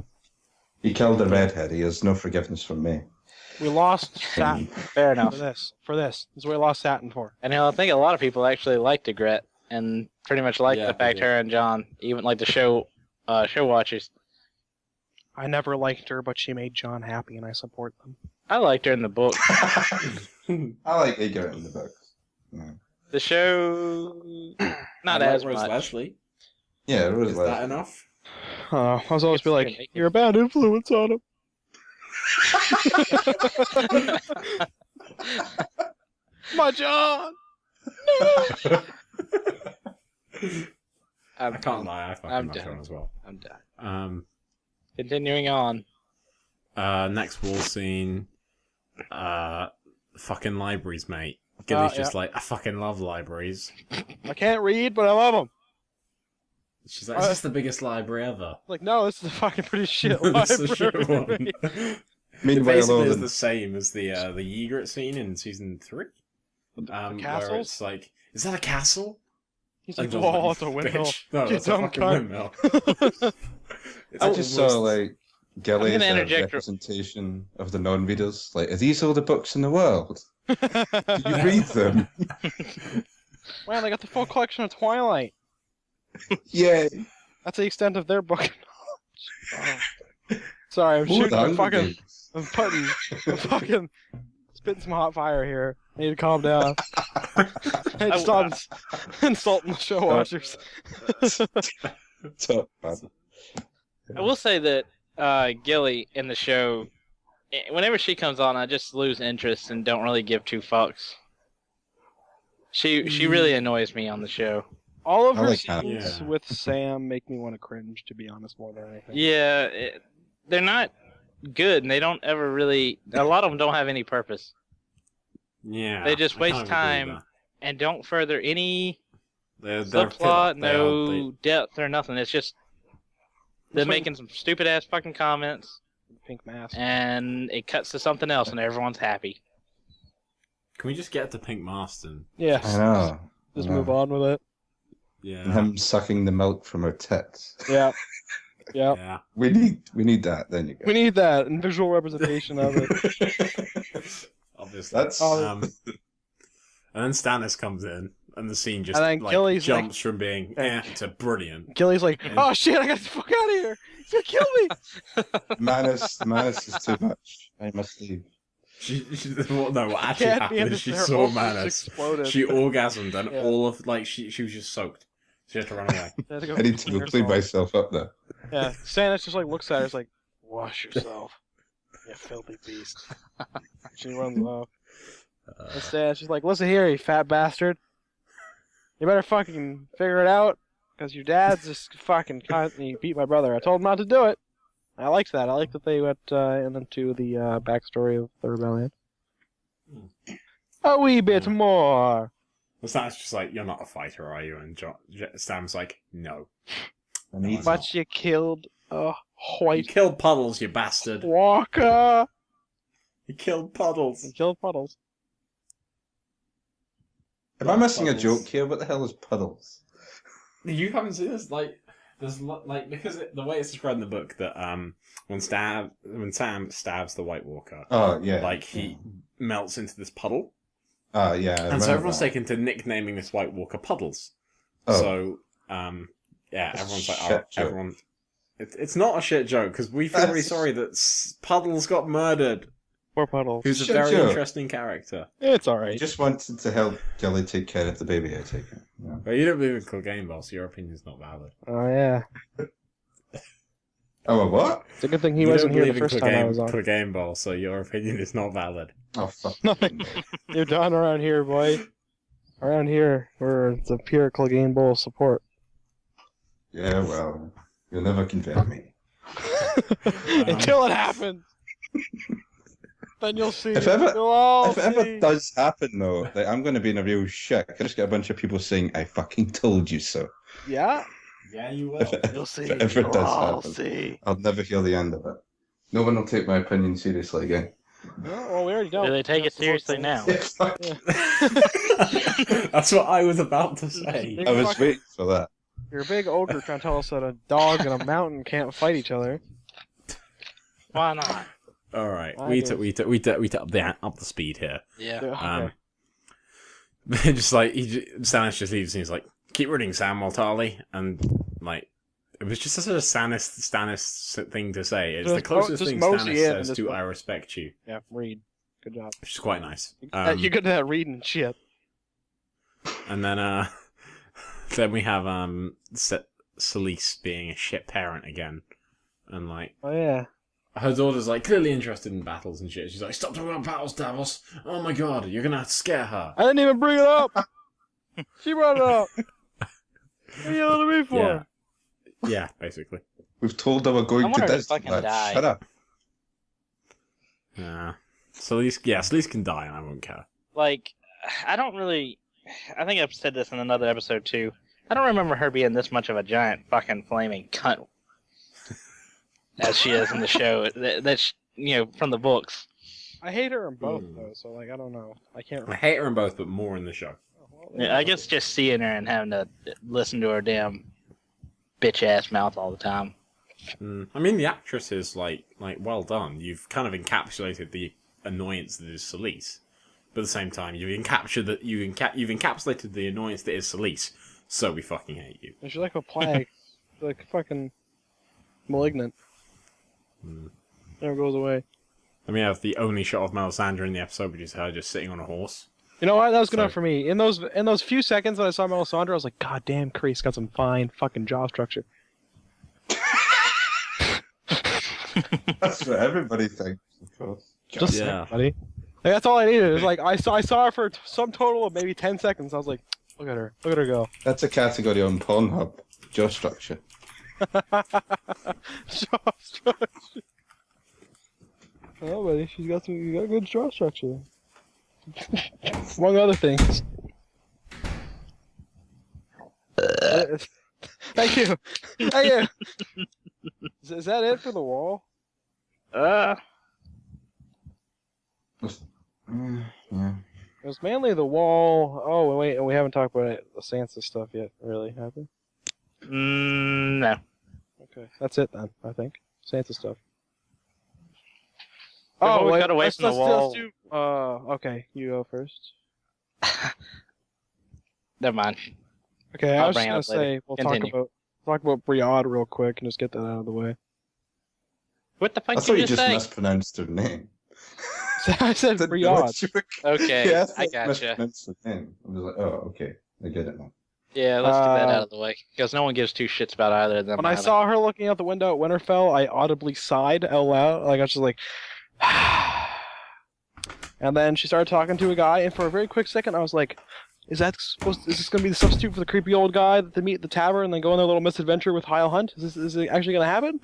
He killed a redhead. He has no forgiveness from me. We lost Satin Fair enough. for this. This is what we lost Satin for. And I think a lot of people actually liked Ygritte and pretty much liked Yeah, the fact they did. her and John, even like the show watchers. I never liked her, but she made John happy, and I support them. I liked her in the book. I like Ygritte in the books. Yeah, The show, not I like as Rose much. Leslie. yeah, it was Is like that enough? I was always be It's like, gonna make "You're a bad influence on him." My John. I'm I can't lie, I fucking I'm like done. her as well. I'm done. Um, Continuing on. next wall scene. Fucking libraries, mate. Gilly's just like, I fucking love libraries. I can't read, but I love them. She's like, is this the biggest library ever? Like, no, this is a fucking pretty shit This is a shit library. one. It Meanwhile, basically all is the the same as the Ygritte scene in season 3. Where castles? it's like, is that a castle? He's And like, John's "Oh, it's a windmill." "Bitch, no, You that's a dumb fucking cunt. windmill. It's I just almost- saw like Gilly's gonna interject- representation of the non-readers. Like, are these all the books in the world? Do you read them? Man, they got the full collection of Twilight. Yeah. That's the extent of their book knowledge. Oh. Sorry, I'm Who are shooting. the I'm Hunger fucking. Games? I'm putting. I'm fucking spitting some hot fire here. I need to calm down. I need to stop insulting the show watchers. Top man. I will say that Gilly in the show, whenever she comes on, I just lose interest and don't really give two fucks. She really annoys me on the show. All of I her like scenes that. with Sam make me want to cringe, to be honest, more than anything. Yeah, they're not good, and they don't ever really. A lot of them don't have any purpose, Yeah. They just I waste kind of agree time. with that. and don't further any They're subplot, filler. no depth or nothing. It's just they're That's why- making some stupid ass fucking comments, Pink mask. and it cuts to something else, and everyone's happy. Can we just get to Pink Marston? Yes. I know. Just I know. move on with it. Yeah. And him sucking the milk from her tits. Yeah. Yeah. Yeah. We need that. Then you go. We need that and visual representation of it. Obviously. That's And then Stannis comes in, and the scene just And then like, Gilly's jumps from being to brilliant. Gilly's like, "Oh shit, I got to fuck out of here. He's gonna kill me." Manus is too much. I must leave. Well, no, what actually Can't be in happened, this. she Their saw ovals Manus. exploded. She orgasmed, and Yeah. all of she was just soaked. She had to run away. They had to go I need to clean go clean herself. myself up there. Yeah, Stannis just like looks at her, is like, "Wash yourself, you filthy beast." She runs off. And Stannis just like, "Listen here, you fat bastard. You better fucking figure it out, because your dad's just fucking cunt and he beat my brother. I told him not to do it." I liked that. I liked that they went into the backstory of the rebellion. A wee bit more. Well, Stannis just like, you're not a fighter, are you? And Stan's like, no. I need But you killed You White killed Puddles, you bastard. Walker. You killed Puddles. You killed Puddles. Am I missing a Puddles. joke here? What the hell is puddles? You haven't seen this? Because the way it's described in the book that when Sam stabs the White Walker, Oh yeah. like he melts into this puddle, Oh yeah. I and so remember everyone's that. taken to nicknaming this White Walker Puddles. Oh. So That's everyone's a like, shit joke. everyone. It's not a shit joke because we feel really That's- sorry that Puddles got murdered. Poor Puddles. Who's a Shit very joke. interesting character. It's I alright. just wanted to help Gilly take care of the baby. I take it. Yeah. But you don't believe in Clegane Ball, so your opinion's not valid. Oh yeah. Oh, a what? It's a good thing he You wasn't don't here the believe in first time I was on. Clegane Ball, so your opinion is not valid. Oh fuck. Nothing. You're done around here, boy. Around here, we're the pure Clegane Bowl support. Yeah, well, you'll never convert me. Until it happens. Then you'll see. If ever- You'll all If it ever see. does happen, though, like, I'm going to be in a real shit. I just get a bunch of people saying, "I fucking told you so." Yeah. Yeah, you will. If it, You'll see. if it You'll does all happen, see. I'll never hear the end of it. No one will take my opinion seriously again. Well, we already don't. Do they take it seriously now? Fuck. That's what I was about to say. I was waiting for that. You're a big ogre trying to tell us that a dog and a mountain can't fight each other. Why not? All right, I we guess. took up the speed here. Yeah. Yeah, Just like Stannis just leaves and he's like, "Keep running, Sam Waltarly," and like it was just such a Stannis thing to say. It's the Just closest thing mosey Stannis in says this to book. "I respect you," yeah, read. Good job. which is quite nice. You're good at reading shit. And then then we have Selyse being a shit parent again, and like. Oh yeah. Her daughter's like clearly interested in battles and shit. She's like, "Stop talking about battles, Davos! Oh my god, you're gonna scare her." I didn't even bring it up. She brought it up. What are you yelling at me for? Yeah, yeah, basically. We've told her we're I going want to her to Disney. fucking die. Shut up. Selyse can die, and I won't care. Like, I don't really. I think I've said this in another episode too. I don't remember her being this much of a giant fucking flaming cunt as she is in the show. That's from the books. I hate her in both though, so like I don't know. I can't. I hate her in both, but more in the show. Yeah, I guess just seeing her and having to listen to her damn bitch ass mouth all the time. I mean, the actress is like well done. You've kind of encapsulated the annoyance that is Selyse, but at the same time, you've encapsulated the annoyance that is Selyse. So we fucking hate you. She's like a plague, like fucking malignant. Never goes away. And we have the only shot of Melisandre in the episode, which is her just sitting on a horse. You know what? That was good So- enough for me. In those few seconds that I saw Melisandre, I was like, God damn, Kreese got some fine fucking jaw structure. That's what everybody thinks, of course. Just Yeah. saying, buddy. Like, that's all I needed. It was like I saw her for some total of maybe 10 seconds. I was like, look at her go. That's a category on Pornhub. Jaw structure. Jaw structure. Oh, buddy, you got good jaw structure. Among other things. Thank you. Thank you. Is that it for the wall? Yeah. It was mainly the wall. Oh, wait, and we haven't talked about the Sansa stuff yet, really, have we? No. Okay, that's it then, I think. Sansa stuff. Before we wait, cut away let's- from the let's wall- do, okay, you go first. Never mind. Okay, I'll I was bring it just up gonna later. say, we'll Continue. talk about Briade real quick and just get that out of the way. What the fuck I did thought you you just say? mispronounced her name. I said Didn't know Briade. what you were- Okay, Yeah, I thought you gotcha. mispronounced her name. I was like, oh, okay. I get it now. Yeah, let's get that Uh, out of the way because no one gives two shits about either of them. When I either. saw her looking out the window at Winterfell, I audibly sighed out loud. Like I was just like, and then she started talking to a guy, and for a very quick second, I was like, is this gonna be the substitute for the creepy old guy that they meet at the tavern and then go on their little misadventure with Hyle Hunt? Is it actually gonna happen?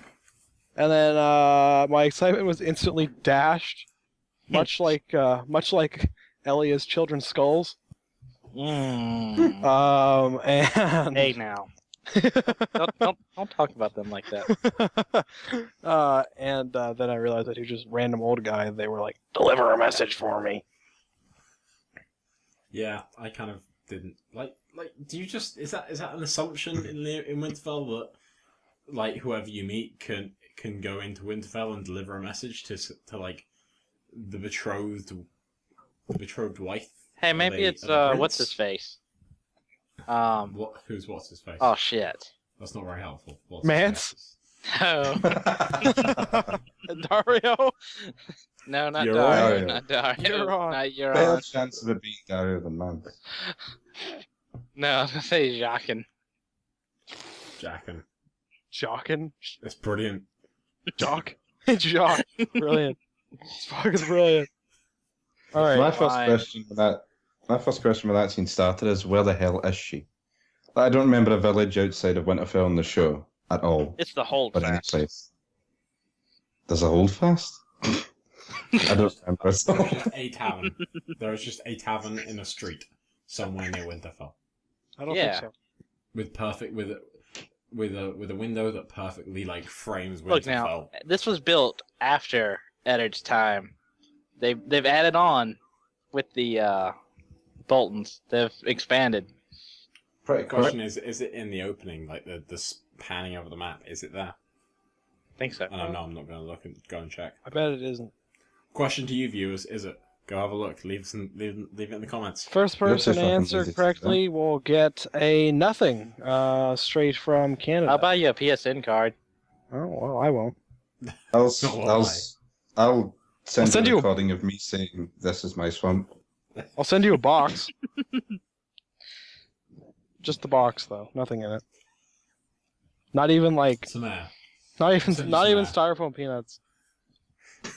And then my excitement was instantly dashed, much like Elia's children's skulls. Mm. And Hey now. Don't talk about them like that. And then I realized that he was just a random old guy. And they were like, "Deliver a message for me." Yeah, I kind of didn't like. Do you just is that an assumption in Winterfell that like whoever you meet can go into Winterfell and deliver a message to like the betrothed wife? Hey, maybe it's of the what's prince? his face? What's his face? Oh shit. That's not very helpful. What's Mance? his face? Oh. Dario? No, not You're Dario. right. Not Dario. You're on. Not you're Better on. chance of it being Dario than man. No, I was gonna say Jaqen. Jaqen. Jockin? It's brilliant. Jock? Jock. Brilliant. It's fucking brilliant. Alright. My first fine. question when that scene started is, where the hell is she? I don't remember a village outside of Winterfell in the show at all. It's the hold Or any fast. place. There's a holdfast? I don't remember. There's just a tavern. There is just a tavern in a street somewhere near Winterfell I don't Yeah. think so. with a window that perfectly like frames Winterfell. Look now, this was built after Eddard's time. They've added on with the Boltons. They've expanded. Pretty The quick. question is it in the opening, like the panning over the map? Is it there? I think so. I don't know. I'm not going to look and go and check. I bet it isn't. Question to you viewers: is it? Go have a look. Leave it in the comments. First You're so person to fucking answer busy. correctly will get a nothing straight from Canada. I'll buy you a PSN card. Oh, well, I won't. I'll send send you you a a- recording of me saying, "This is my swamp." I'll send you a box. Just the box, though. Nothing in it. Not even like, Some air. not even Send you some styrofoam peanuts.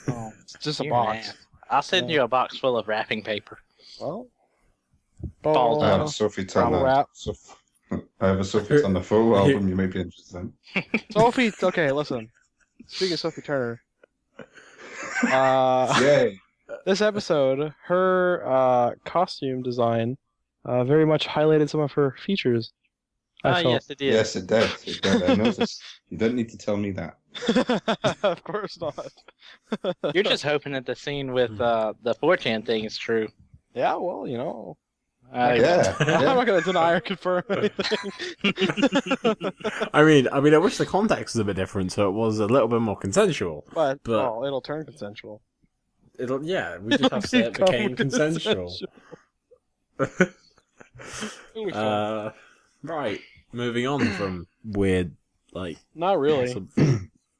Oh, It's just a you're an box. ass. I'll send you a box full of wrapping paper. Well, Balls I have Oh, a Sophie Turner. bubble wrap. I have a Sophie Turner photo album you might be interested in. Sophie. Okay, listen. Speaking of Sophie Turner, Yay! this episode, her costume design very much highlighted some of her features. I Oh felt. yes, it did. Yes, it did. It did. I noticed. You didn't need to tell me that. Of course not. You're just hoping that the scene with the 4chan thing is true. Yeah, well, you know. Yeah. I'm not going to deny or confirm anything. I mean, I wish the context was a bit different, so it was a little bit more consensual. But, But- well, it'll turn consensual. We just have to say it became consensual. Right, moving on from weird, like Not really.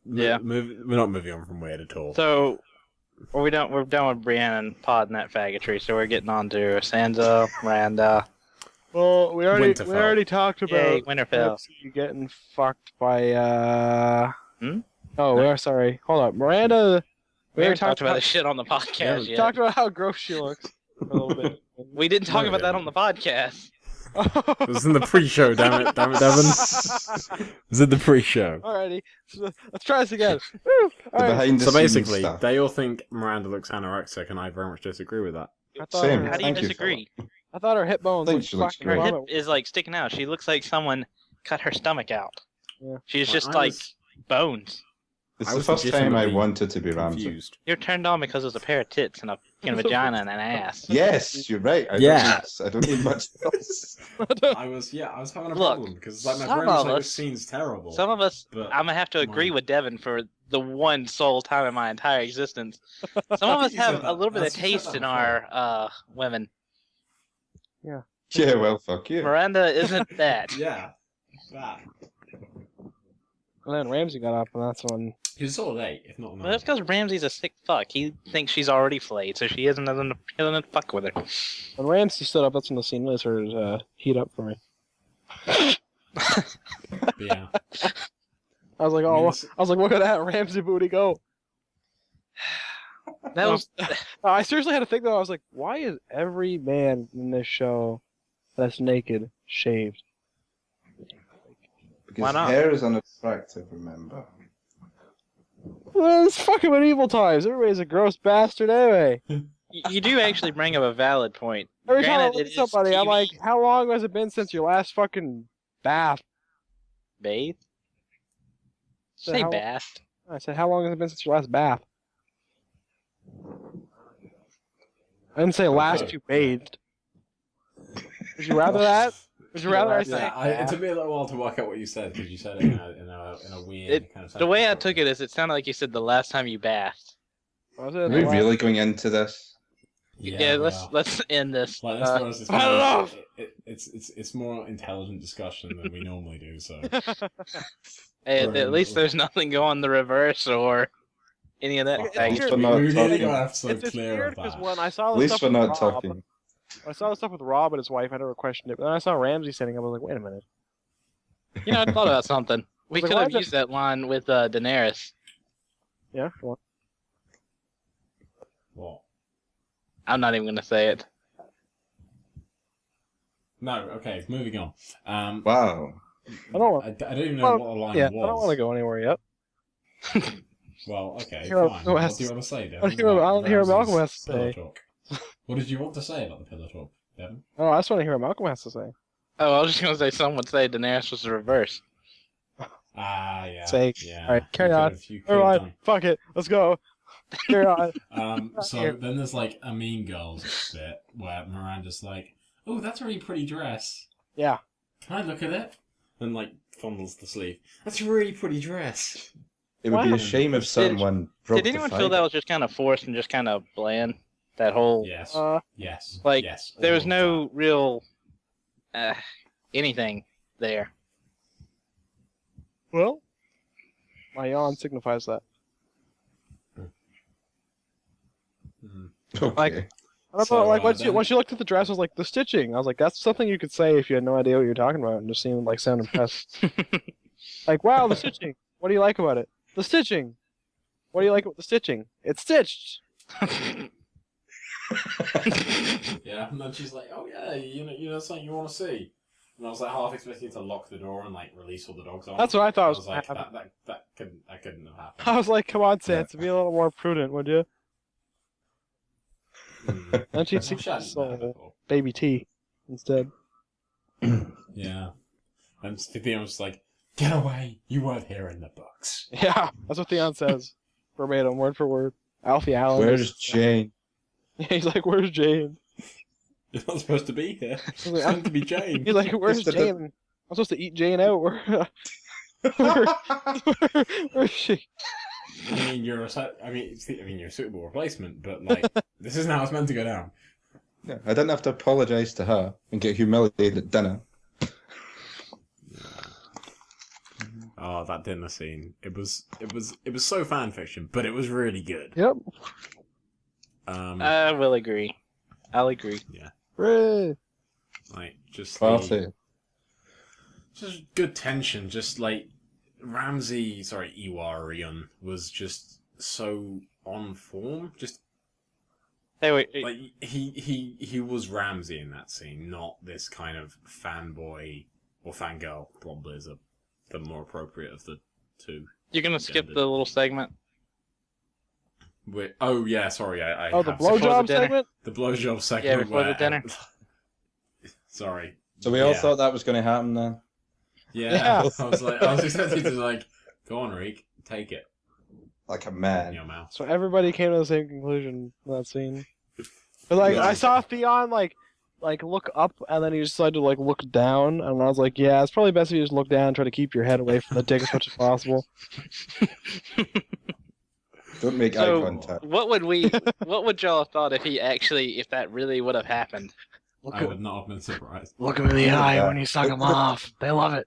Yeah. we're not moving on from weird at all. So we're done with Brienne and Pod and that faggotry, so we're getting on to Sansa, Miranda, Well, we Winterfell. already talked yay, about Winterfell. Ramsay getting fucked by Hmm? Oh, we're sorry. Hold up. Miranda. We haven't talked about this shit on the Yeah, podcast we yet. talked about how gross she looks for a little bit. We didn't talk No, about we that on the podcast. It was in the pre-show, damn it, Devon. It was in the pre-show. Alrighty, so let's try this again. Woo! The Alright. behind the So scenes basically, stuff. they all think Miranda looks anorexic, and I very much disagree with that. I thought Same. her- How do you Thank you, disagree? I thought her hip bones I think looked she looks fucking great. Her hip vomit. is like sticking out. She looks like someone cut her stomach out. Yeah. She's Well, just I like was bones. It's I the was first time I legitimately wanted to be Ramsay. Confused. You're turned on because there's a pair of tits and a fucking vagina and an ass. Yes, you're right. Yeah. I don't need much else. I was having a Look, problem because like my some brain was of like, us- this scene's terrible. Some of us, But I'm gonna have to agree mine- with Devin for the one sole time in my entire existence. Some of us You said have a that. little bit of That's- you said taste that in our women. Yeah, well, fuck you. Miranda isn't that. Yeah, that. And then Ramsey got up, and that's when. He was sort of late, if not Well, nine. that's because Ramsey's a sick fuck. He thinks she's already flayed, so she doesn't fuck with her. When Ramsey stood up, that's when the scene really started to heat up for me. But yeah. I was like, I oh, mean, this- I was like, look at that Ramsey booty go. That was I seriously had to think though. I was like, why is every man in this show that's naked shaved? Because Why not? hair is unattractive, remember? Well, it's fucking medieval times. Everybody's a gross bastard anyway. you do actually bring up a valid point. Every time I Granted, look it at is somebody, I'm TV. like, how long has it been since your last fucking bath? bathe. So Say how- bath. I said, how long has it been since your last bath? I didn't say last Okay. you bathed. Would you rather that? Would you rather I say Yeah, it bath? took me a little while to work out what you said because you said it in a weird kind of. The way I took it is, it sounded like you said the last time you bathed. Was it Are the we last- really going into this? Yeah, we let's are. let's end this. Like, let's be honest, I don't know. it's more intelligent discussion than we normally do. So Hey, at least there's nothing going the reverse or any of that. It's baggage. weird. We're not we really talking. gotta have so It's clear weird of because that. when I saw At the least stuff we're with not Rob, talking. when I saw the stuff with Rob and his wife, I never questioned it. But then I saw Ramsey sitting up, I was like, wait a minute. You know, I thought about something. We Like, could why have is it- used that line with Daenerys. Yeah, go on. What? I'm not even gonna say it. No, okay, moving on. Wow. I don't want. I don't even know Well, what the line Yeah, was. I don't want to go anywhere yet. Well, okay, Hear fine. what What has do you to- want to say, Devin? I don't hear what Malcolm has to Pillow say. talk. What did you want to say about the pillow talk, Devin? Oh, I just want to hear what Malcolm has to say. Oh, I was just gonna say some would say Daenerys was the reverse. Ah, yeah. Sake. Yeah. Alright, carry You on. could've- you Never could've mind. Fuck it. Let's go. Carry on. done. So Here. then there's like a Mean Girls bit where Miranda's like, "Oh, that's a really pretty dress. Yeah. Can I look at it?" And like fondles the sleeve. That's a really pretty dress. It would be Why? a shame if someone broke Did anyone the feel fight. that was just kind of forced and just kind of bland? That whole Yes. Yes. like, yes. there all was of no real anything there. Well, my yawn signifies that. that. Mhm. Okay. Like- I don't So, know, like, then- when she looked at the dress, I was like, the stitching. I was like, that's something you could say if you had no idea what you're talking about and just seemed like sound impressed. Like, wow, the stitching. What do you like about it? The stitching. What do you like about the stitching? It's stitched. Yeah, and then she's like, "Oh yeah, you know something you want to see." And I was like half expecting to lock the door and like release all the dogs on. That's what I thought I was was going like, to happen. that couldn't have happened. I was like, come on, Sansa, be a little more prudent, would you? Mm. Then she'd I'm see sure I didn't know so- before. baby T instead. Yeah, and Theon was like, "Get away! You weren't here in the books." Yeah, that's what Theon says. Verbatim, word for word. Alfie Allen. Where's Jane? He's like, where's Jane? You're not supposed to be here. He's It's like, meant to be Jane. He's like, where's Just a- Jane? I'm supposed to eat Jane out. Where's she? I mean, you're a suitable replacement, but like, this isn't how it's meant to go down. Yeah, I didn't have to apologise to her and get humiliated at dinner. Oh, that dinner scene. It was so fan fiction, but it was really good. Yep. I will agree. I'll agree. Hooray. Like just Party. just good tension. Just like Iwarion was just so on form. Just Hey, wait. like he was Ramsay in that scene, not this kind of fanboy or fangirl. Probably is the more appropriate of the two. You're gonna skip the little segment? Oh yeah, sorry. I Oh, the have Before the blowjob dinner. segment? the blowjob segment. Yeah, before the where- dinner. Sorry. So we all Yeah. thought that was going to happen then. Yeah, Yeah. I was expecting to like, go on, Reek, take it Like a in man. your mouth. So everybody came to the same conclusion in that scene. But like, Yeah. I saw Theon like look up, and then he decided to like look down, and I was like, yeah, it's probably best if you just look down and try to keep your head away from the dick as much as possible. Don't make eye So, contact. what would y'all have thought if that really would have happened? I would not have been surprised. Look him in the eye eye when when you suck him off. They love it.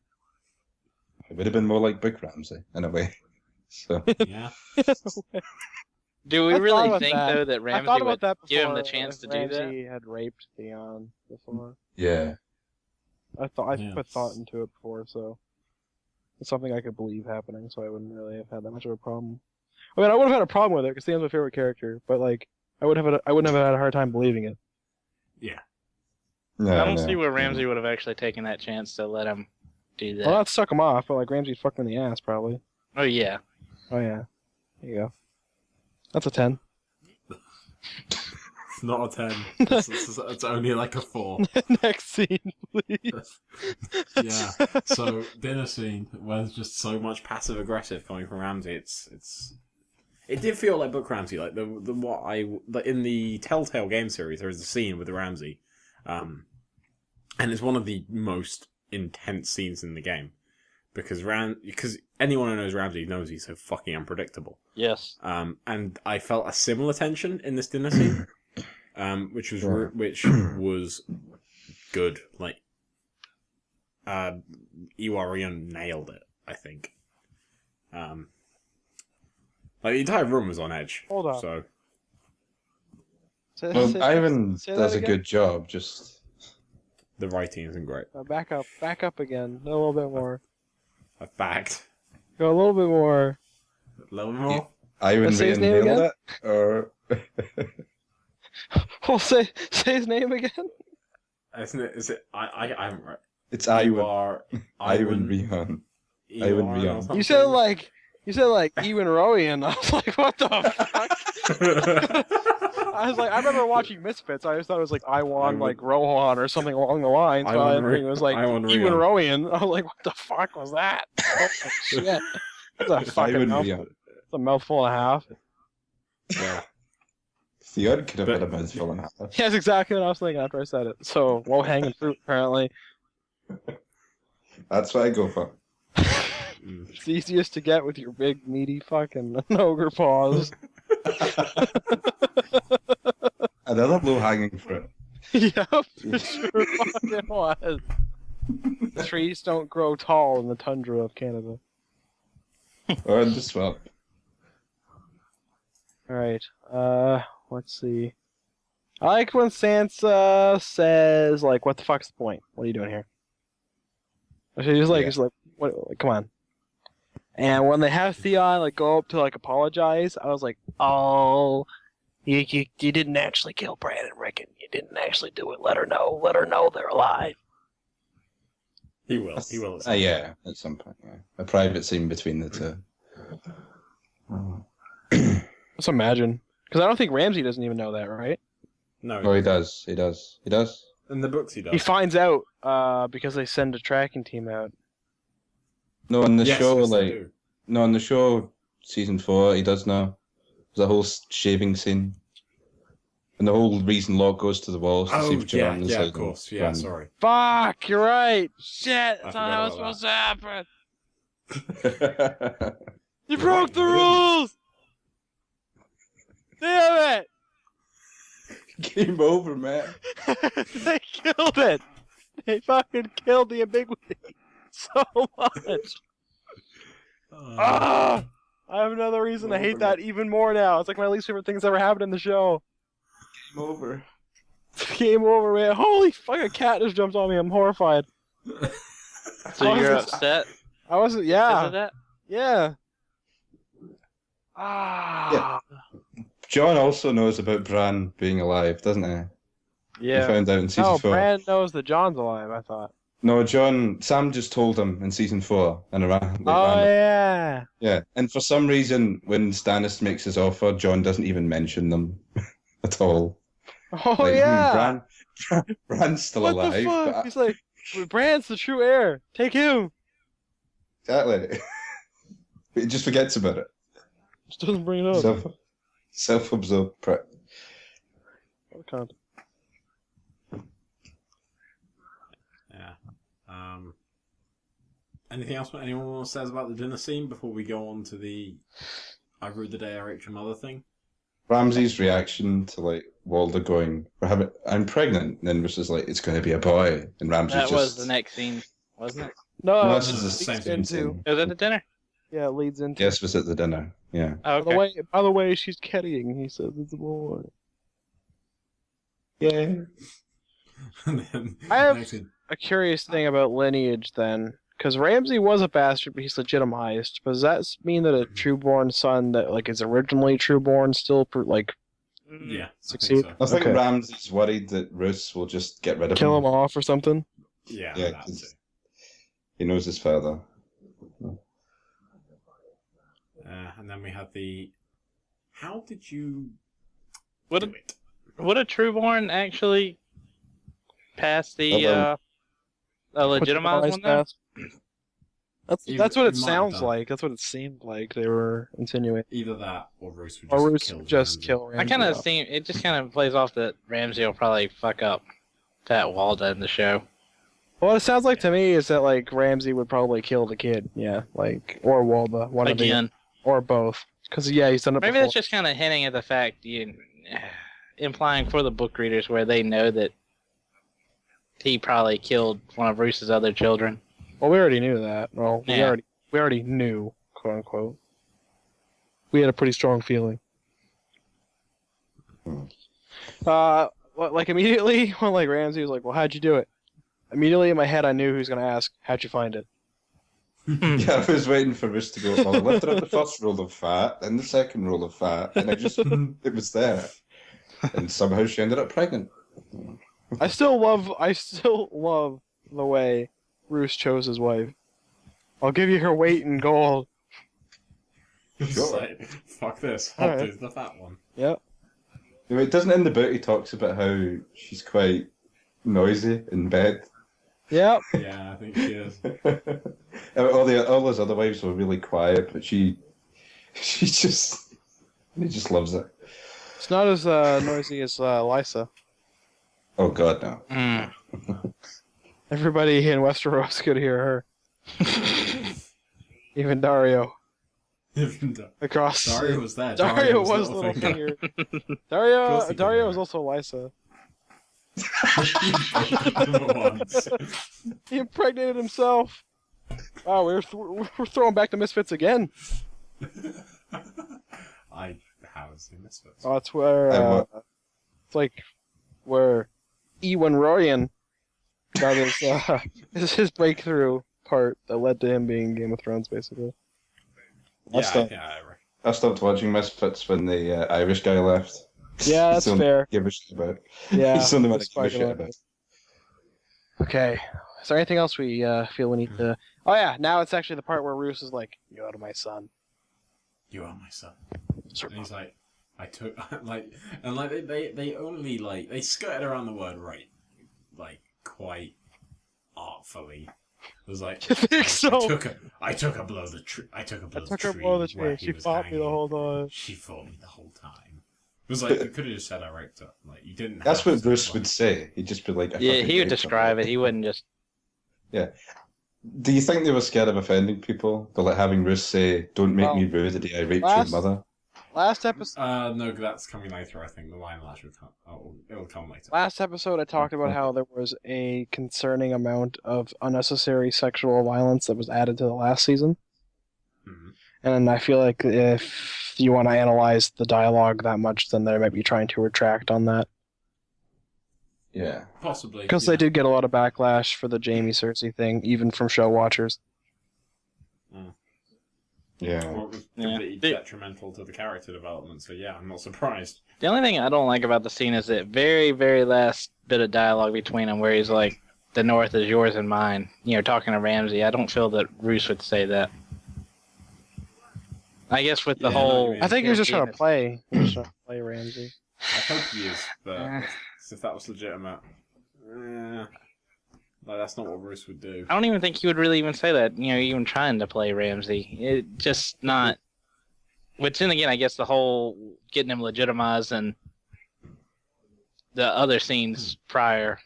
It would have been more like Big Ramsay, in a way. So, Yeah. Do we I thought really about think that. though that I Ramsay thought about would that before. give him the chance to if do that? Ramsay had raped Theon before. yeah. I put Yeah. thought into it before, so it's something I could believe happening. So I wouldn't really have had that much of a problem. I mean, I would have had a problem with it because Theon's my favorite character, but like, I wouldn't have had a hard time believing it. No, I don't no, see where no. Ramsay would have actually taken that chance to let him do that. Well, not suck him off, but like Ramsay'd fuck him in the ass probably. Oh yeah. Oh yeah, there you go. That's a 10. It's not a 10. It's only like a 4. Next scene, please. Yeah. So dinner scene where there's just so much passive aggressive coming from Ramsay. It did feel like Book Ramsay, like in the Telltale game series. There is a scene with Ramsay, and it's one of the most intense scenes in the game because anyone who knows Ramsay knows he's so fucking unpredictable. Yes. And I felt a similar tension in this dinner scene, which was good. Like, Iwarion nailed it, I think. Like, the entire room was on edge. Hold on. So, Well, Ivan say that does a again? good job. Just the writing isn't great. Back up again. A little bit more. I've backed. Go a little bit more. A little more. Ivan Let's say his name nailed again? it, or Oh, say his name again. Isn't it? Is it? I haven't read. it's You Ivan. are Ivan Rihan. Ivan Rion. You said like Ewan Rowan. I was like, what the fuck? I was like, I remember watching Misfits. I just thought it was like Iwan, like Rohan or something along the lines. But I didn't think it was like Iwan Ewan Rion. Rowan. I was like, what the fuck was that? Oh my shit! That's a fucking Ivan mouthful. Rion. It's a mouthful and a half. Yeah. Theod could have But- had a mouthful and a half. Yeah, that's exactly what I was thinking after I said it. So low hanging fruit, apparently. That's what I go for. It's easiest to get with your big meaty fucking ogre paws. Another low hanging fruit. Yep, it sure fucking was. Trees don't grow tall in the tundra of Canada. Or in the swamp. Alright, let's see. I like when Sansa says, like, what the fuck's the point? What are you doing here? She's like, what, like, come on. And when they have Theon, like, go up to, like, apologize, I was like, oh, you didn't actually kill Bran and Rickon. You didn't actually do it. Let her know they're alive. He will. He will. Yeah, at some point. Yeah. A private scene between the two. Just imagine. Because I don't think Ramsay doesn't even know that, right? No. Oh, he does. He does. He does. In the books, he does. He finds out because they send a tracking team out. No, on the Yes, show, yes, they like do. no, on the show, season 4, he does know. There's a whole shaving scene, and the whole reason Locke goes to the walls to see Oh if yeah, John is yeah, like of course. Yeah, Bran. sorry. Fuck, you're right. Shit, that's not forgot how it's about supposed to happen. You broke the rules! Damn it! Game over, man. They killed it! They fucking killed the ambiguity so much. Ah! I have another reason to hate that even more now. It's like my least favorite things ever happened in the show. Game over. Game over, man. Holy fuck, a cat just jumped on me. I'm horrified. So you're upset I wasn't, because yeah. of that? Yeah. Ah. John also knows about Bran being alive, doesn't he? Yeah. He found out in season No, 4. Bran knows that John's alive, I thought. No, Sam just told him in season 4 and around. Oh, yeah. Yeah, and for some reason, when Stannis makes his offer, John doesn't even mention them at all. Oh, Like, yeah. Bran's still What alive. the fuck? but He's like, Bran's the true heir. Take him. exactly. But he just forgets about it. Just doesn't bring it up. Self-absorbed prick. What a cunt. Yeah. Anything else anyone says about the dinner scene before we go on to the I ruled the day I raped your mother thing? Ramsay's reaction to like Walder going, I'm pregnant, and then was just like, it's going to be a boy, and Ramsay That just. was the next scene, wasn't it? No, No, it this is the same leads thing. into. It was at the dinner. Yeah, it leads into. Yes, was at the dinner. Yeah. Oh, By okay. the way, she's carrying. He says it's a boy. Yeah. And then I have- next scene- A curious thing about lineage, then, because Ramsay was a bastard, but he's legitimized. But does that mean that a trueborn son that like is originally trueborn still like Yeah. Succeed? I think I think Okay. Ramsay's worried that Roose will just get rid of kill him. him off or something? so. Yeah. Yeah, that 'cause too. he knows his father. And then we had the. How did you What do did- it? would a trueborn actually pass the a legitimized one though? That's what it He might have sounds done. like. That's what it seemed like they were insinuating. Either that, or Roose would Or just Roose kill just Ramsay. kill I Ramsay. kind of off. think it just kind of plays off that Ramsay will probably fuck up Fat Walda in the show. What it sounds like to me is that like Ramsay would probably kill the kid. Yeah, like or Walda, one of Again, the, or both. Because yeah, he's done it maybe before. that's just kind of hinting at the fact, implying for the book readers where they know that he probably killed one of Roose's other children. Well, we already knew that. Well, Yeah. we already knew, quote unquote. We had a pretty strong feeling. Like immediately when like Ramsay was like, "Well, how'd you do it?" Immediately in my head, I knew he was going to ask, "How'd you find it?" Yeah, I was waiting for Roose to go, well, I lifted up the first roll of fat, then the second roll of fat, and it was there. And somehow she ended up pregnant. I still love the way Roose chose his wife. I'll give you her weight in gold. It's like, fuck this. I'll Alright. do the fat one. Yep. It doesn't in the book he talks about how she's quite noisy in bed. Yep. Yeah, I think she is. all his other wives were really quiet, but he just loves it. It's not as noisy as Lysa. Oh God, no. Everybody in Westeros could hear her. Even Dario. Across. Dario was there. Dario was little Littlefinger. course he could Dario hear was it. also Lysa. Once. He impregnated himself. Wow, we're throwing back the Misfits again. I haven't seen Misfits. Oh, it's where it's like where Ewan Rorian got his breakthrough part that led to him being in Game of Thrones, basically. Yeah, stuff. I stopped watching Misfits when the Irish guy left. Yeah, that's He's the only fair. Give a shit about. Yeah, He's the only one that's I give a fucking shit right. about. Okay. Is there anything else we feel we need to? Oh yeah, now it's actually the part where Roose is like, "You're my son." You are my son. And he's like, I took they only they skirted around the word right, like quite artfully. It was like You think so? I took a blow of the tree. I took a blow of the I took her tree. blow the where tree. he She was fought me the hanging. whole time. She fought me the whole time. It was like you could have just said I raped her. Like you didn't. That's have what to, Bruce like- would say. He'd just be like, I Yeah, fucking he would raped her. describe it. He wouldn't just. Do you think they were scared of offending people? They're like having Bruce say, "Don't make Well, me rude the day I raped last- your mother." Last episode. No, that's coming later. I think the line lash will come. It'll come later. Last episode, I talked about how there was a concerning amount of unnecessary sexual violence that was added to the last season. Mhm. And I feel like if you want to analyze the dialogue that much, then they might be trying to retract on that. Yeah. Possibly Because they did get a lot of backlash for the Jaime Cersei thing, even from show watchers. Yeah. Well, it was Yeah. completely detrimental to the character development. So yeah, I'm not surprised. The only thing I don't like about the scene is that very, very last bit of dialogue between them, where he's like, "The North is yours and mine." Talking to Ramsay. I don't feel that Roose would say that. I guess with the Yeah, I know what you whole. mean. I think he was just trying to Venus- play. He was trying to play Ramsay. I hope he is, but Eh. if that was legitimate, that's not what Bruce would do. I don't even think he would really even say that. Even trying to play Ramsay, it just not. Which then again, I guess the whole getting him legitimized and the other scenes prior.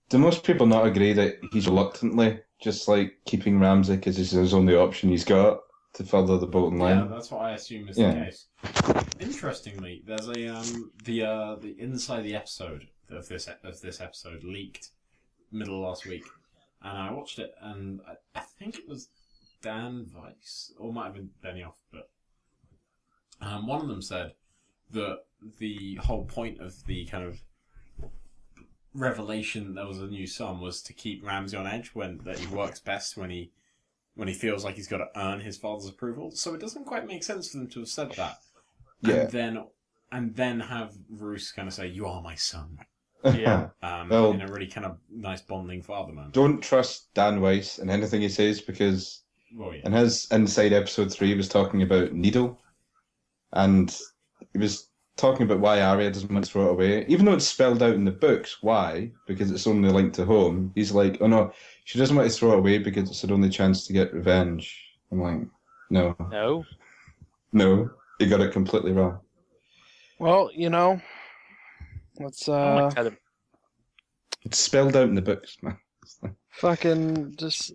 Do most people not agree that he's reluctantly just like keeping Ramsay because it's his only option he's got to further the Bolton line? Yeah, that's what I assume is Yeah. the case. Interestingly, there's a the inside the episode of this episode leaked middle of last week, and I watched it, and I think it was Dan Weiss, or it might have been Benioff, but one of them said that the whole point of the kind of revelation that there was a new son was to keep Ramsay on edge, that he works best when he feels like he's got to earn his father's approval. So it doesn't quite make sense for them to have said that. Yeah. And then have Roose kind of say, "You are my son," Yeah. Well- in a really kind of nice bonding father moment. Don't trust Dan Weiss and anything he says because Well, yeah. in his inside episode 3 he was talking about Needle, and he was talking about why Arya doesn't want to throw it away, even though it's spelled out in the books why, because it's only linked to home. He's like, oh no, she doesn't want to throw it away because it's her only chance to get revenge. I'm like, no, you got it completely wrong. Well, let's It's spelled out in the books, man. fucking just.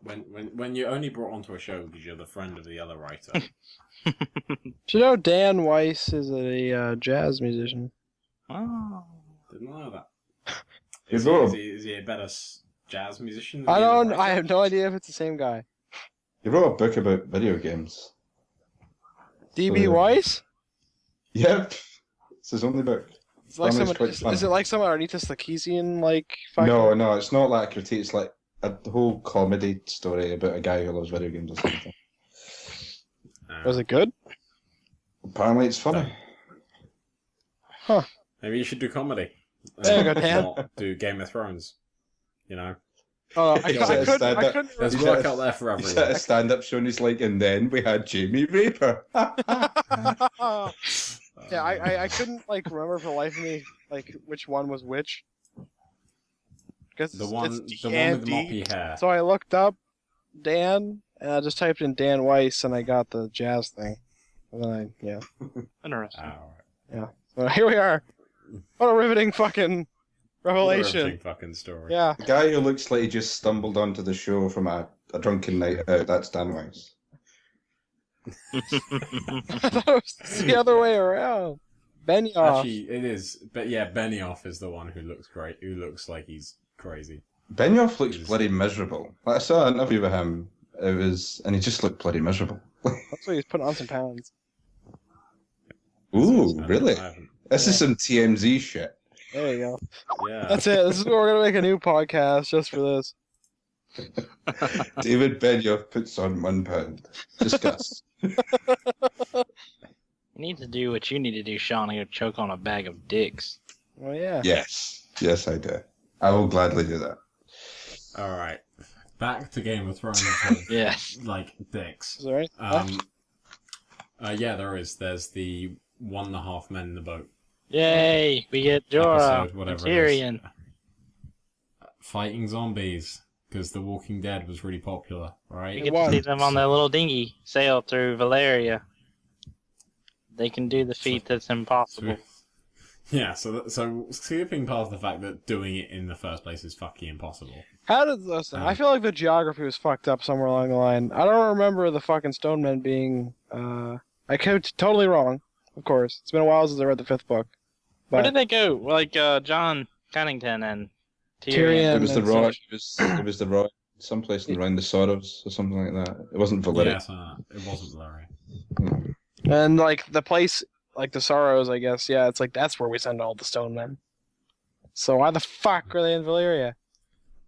When you're only brought onto a show because you're the friend of the other writer. Do you know Dan Weiss is a jazz musician? Oh. Didn't know that. He Is he a better jazz musician? I have no idea if it's the same guy. He wrote a book about video games. DB Weiss? Yep. It's his only book. It's like Family's quite fun. is it like some Arnita Sarkeesian No, it's not like a critique. It's like a whole comedy story about a guy who loves video games or something. Was it good? Apparently it's funny. Huh. Maybe you should do comedy. There you go, Dan. Not do Game of Thrones. You know? Oh, I He's couldn't. There's He's work at a- out there for He's at everyone. a stand-up show and he's like, and then we had Jamie Raper. Yeah, I couldn't remember for the life of me which one was which. Because The one with the D&D. moppy hair. So I looked up Dan and I just typed in Dan Weiss and I got the jazz thing. And then Interesting. Alright. So here we are. What a riveting fucking revelation. What a fucking story. Yeah. The guy who looks like he just stumbled onto the show from a drunken night out, that's Dan Weiss. I thought it was the other way around. Benioff. Actually, it is. But yeah, Benioff is the one who looks great. Who looks like he's crazy. Benioff looks bloody miserable. Like, I saw an interview with him, and he just looked bloody miserable. That's why he's putting on some pounds. Ooh, really? I haven't- This is some TMZ shit. There you go. Yeah. That's it. This is where we're gonna make a new podcast just for this. David Benioff puts on £1. Discuss. You need to do what you need to do, Sean, and go choke on a bag of dicks. Oh yeah. Yes, I do. I will gladly do that. Alright. Back to Game of Thrones. Yes. Like dicks. Is there any? Yeah, there is. There's the 1.5 men in the boat. Yay! We get Jorah Episode, whatever and it is. Tyrion. Fighting zombies. Because The Walking Dead was really popular, We right? get to see them on their little dinghy sail through Valeria. They can do the feat that's impossible. Yeah, so skipping past the fact that doing it in the first place is fucking impossible. Listen, I feel like the geography was fucked up somewhere along the line. I don't remember the fucking Stonemen being. I could be totally wrong, of course. It's been a while since I read the 5th book. Where But did they go? Like John Cunnington and Tyrion. It was the and Roy. such. It was the Roy. Someplace around the Sorrows or something like that. It wasn't Valeria. Yeah, it wasn't Larry. And the place, the Sorrows, I guess. Yeah, it's that's where we send all the Stonemen. So why the fuck are they in Valyria?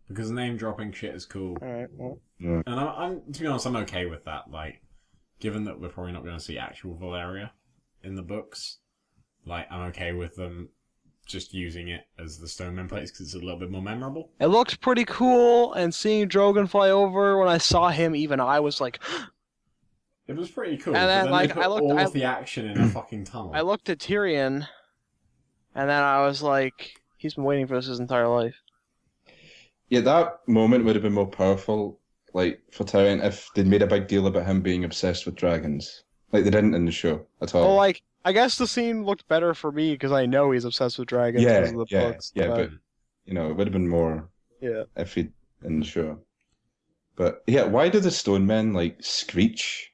Because name dropping shit is cool. All right. Well, And I'm to be honest, I'm okay with that. Like, given that we're probably not going to see actual Valeria in the books, I'm okay with them just using it as the Stoneman place because it's a little bit more memorable. it looked pretty cool, and seeing Drogon fly over when I saw him, even I was like. It was pretty cool. And then, but they put all of the action in a fucking tunnel. I looked at Tyrion, and then I was like, he's been waiting for this his entire life. Yeah, that moment would have been more powerful, for Tyrion, if they'd made a big deal about him being obsessed with dragons. Like they didn't in the show at all. Well, I guess the scene looked better for me because I know he's obsessed with dragons because of the books. but it would have been more if he in the show. But yeah, why do the stone men screech?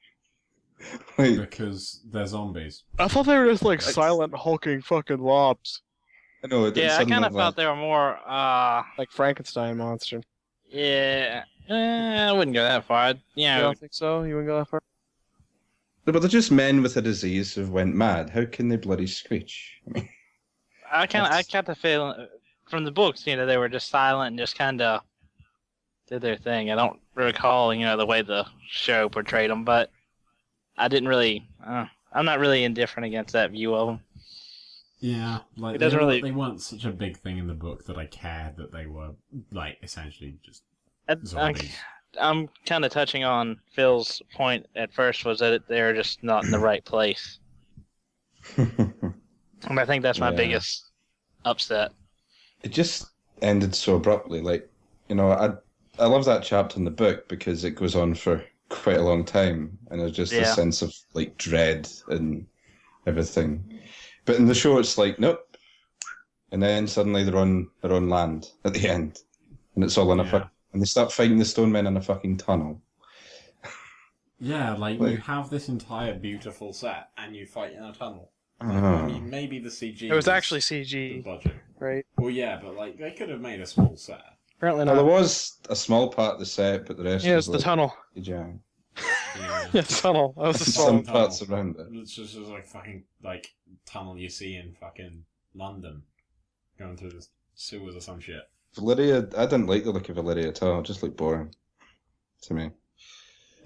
Because they're zombies. I thought they were just silent hulking fucking lobs, I know. Yeah, I kind of felt they were more. like Frankenstein monster. Yeah. I wouldn't go that far. You don't think so? You wouldn't go that far? But they're just men with a disease who went mad. How can they bloody screech? I got the feeling from the books, they were just silent and just kind of did their thing. I don't recall, the way the show portrayed them, but I didn't really. I'm not really indifferent against that view of them. Yeah, It doesn't really. They weren't such a big thing in the book that I cared that they were essentially just zombies. I'm kind of touching on Phil's point at first was that they're just not in the right place. And I think that's my biggest upset. It just ended so abruptly. Like, you know, I love that chapter in the book because it goes on for quite a long time, and there's just a sense of like dread and everything. But in the show, it's like nope, and then suddenly they're on land at the end, and it's all in and they start fighting the stone men in a fucking tunnel. Yeah, like you have this entire beautiful set, and you fight in a tunnel. I mean, maybe the CG. It was actually CG. The budget, right? Well, yeah, but like they could have made a small set. Apparently not. Well, there was a small part of the set, but the rest. Yeah, was it's the tunnel. CGI. Yeah, tunnel. That was the Some tunnel. parts around it. It's just like fucking like tunnel you see in fucking London, going through the sewers or some shit. Valyria, I didn't like the look of Valyria at all. It just looked boring to me.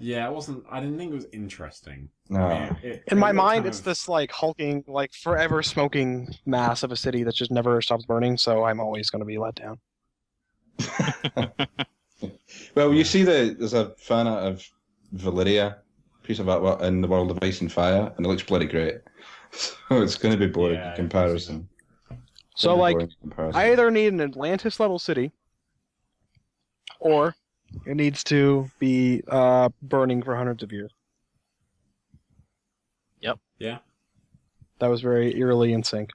Yeah, it wasn't. I didn't think it was interesting. No. I mean, In my it mind, kind it's of- this like hulking, like forever smoking mass of a city that just never stops burning. So I'm always going to be let down. Well, you see there's a Fanart of Valyria, piece of artwork in the world of Ice and Fire, and it looks bloody great. So it's going to be boring Yeah, in comparison. So like, I either need an Atlantis level city, or it needs to be burning for hundreds of years. Yep. Yeah. That was very eerily in sync.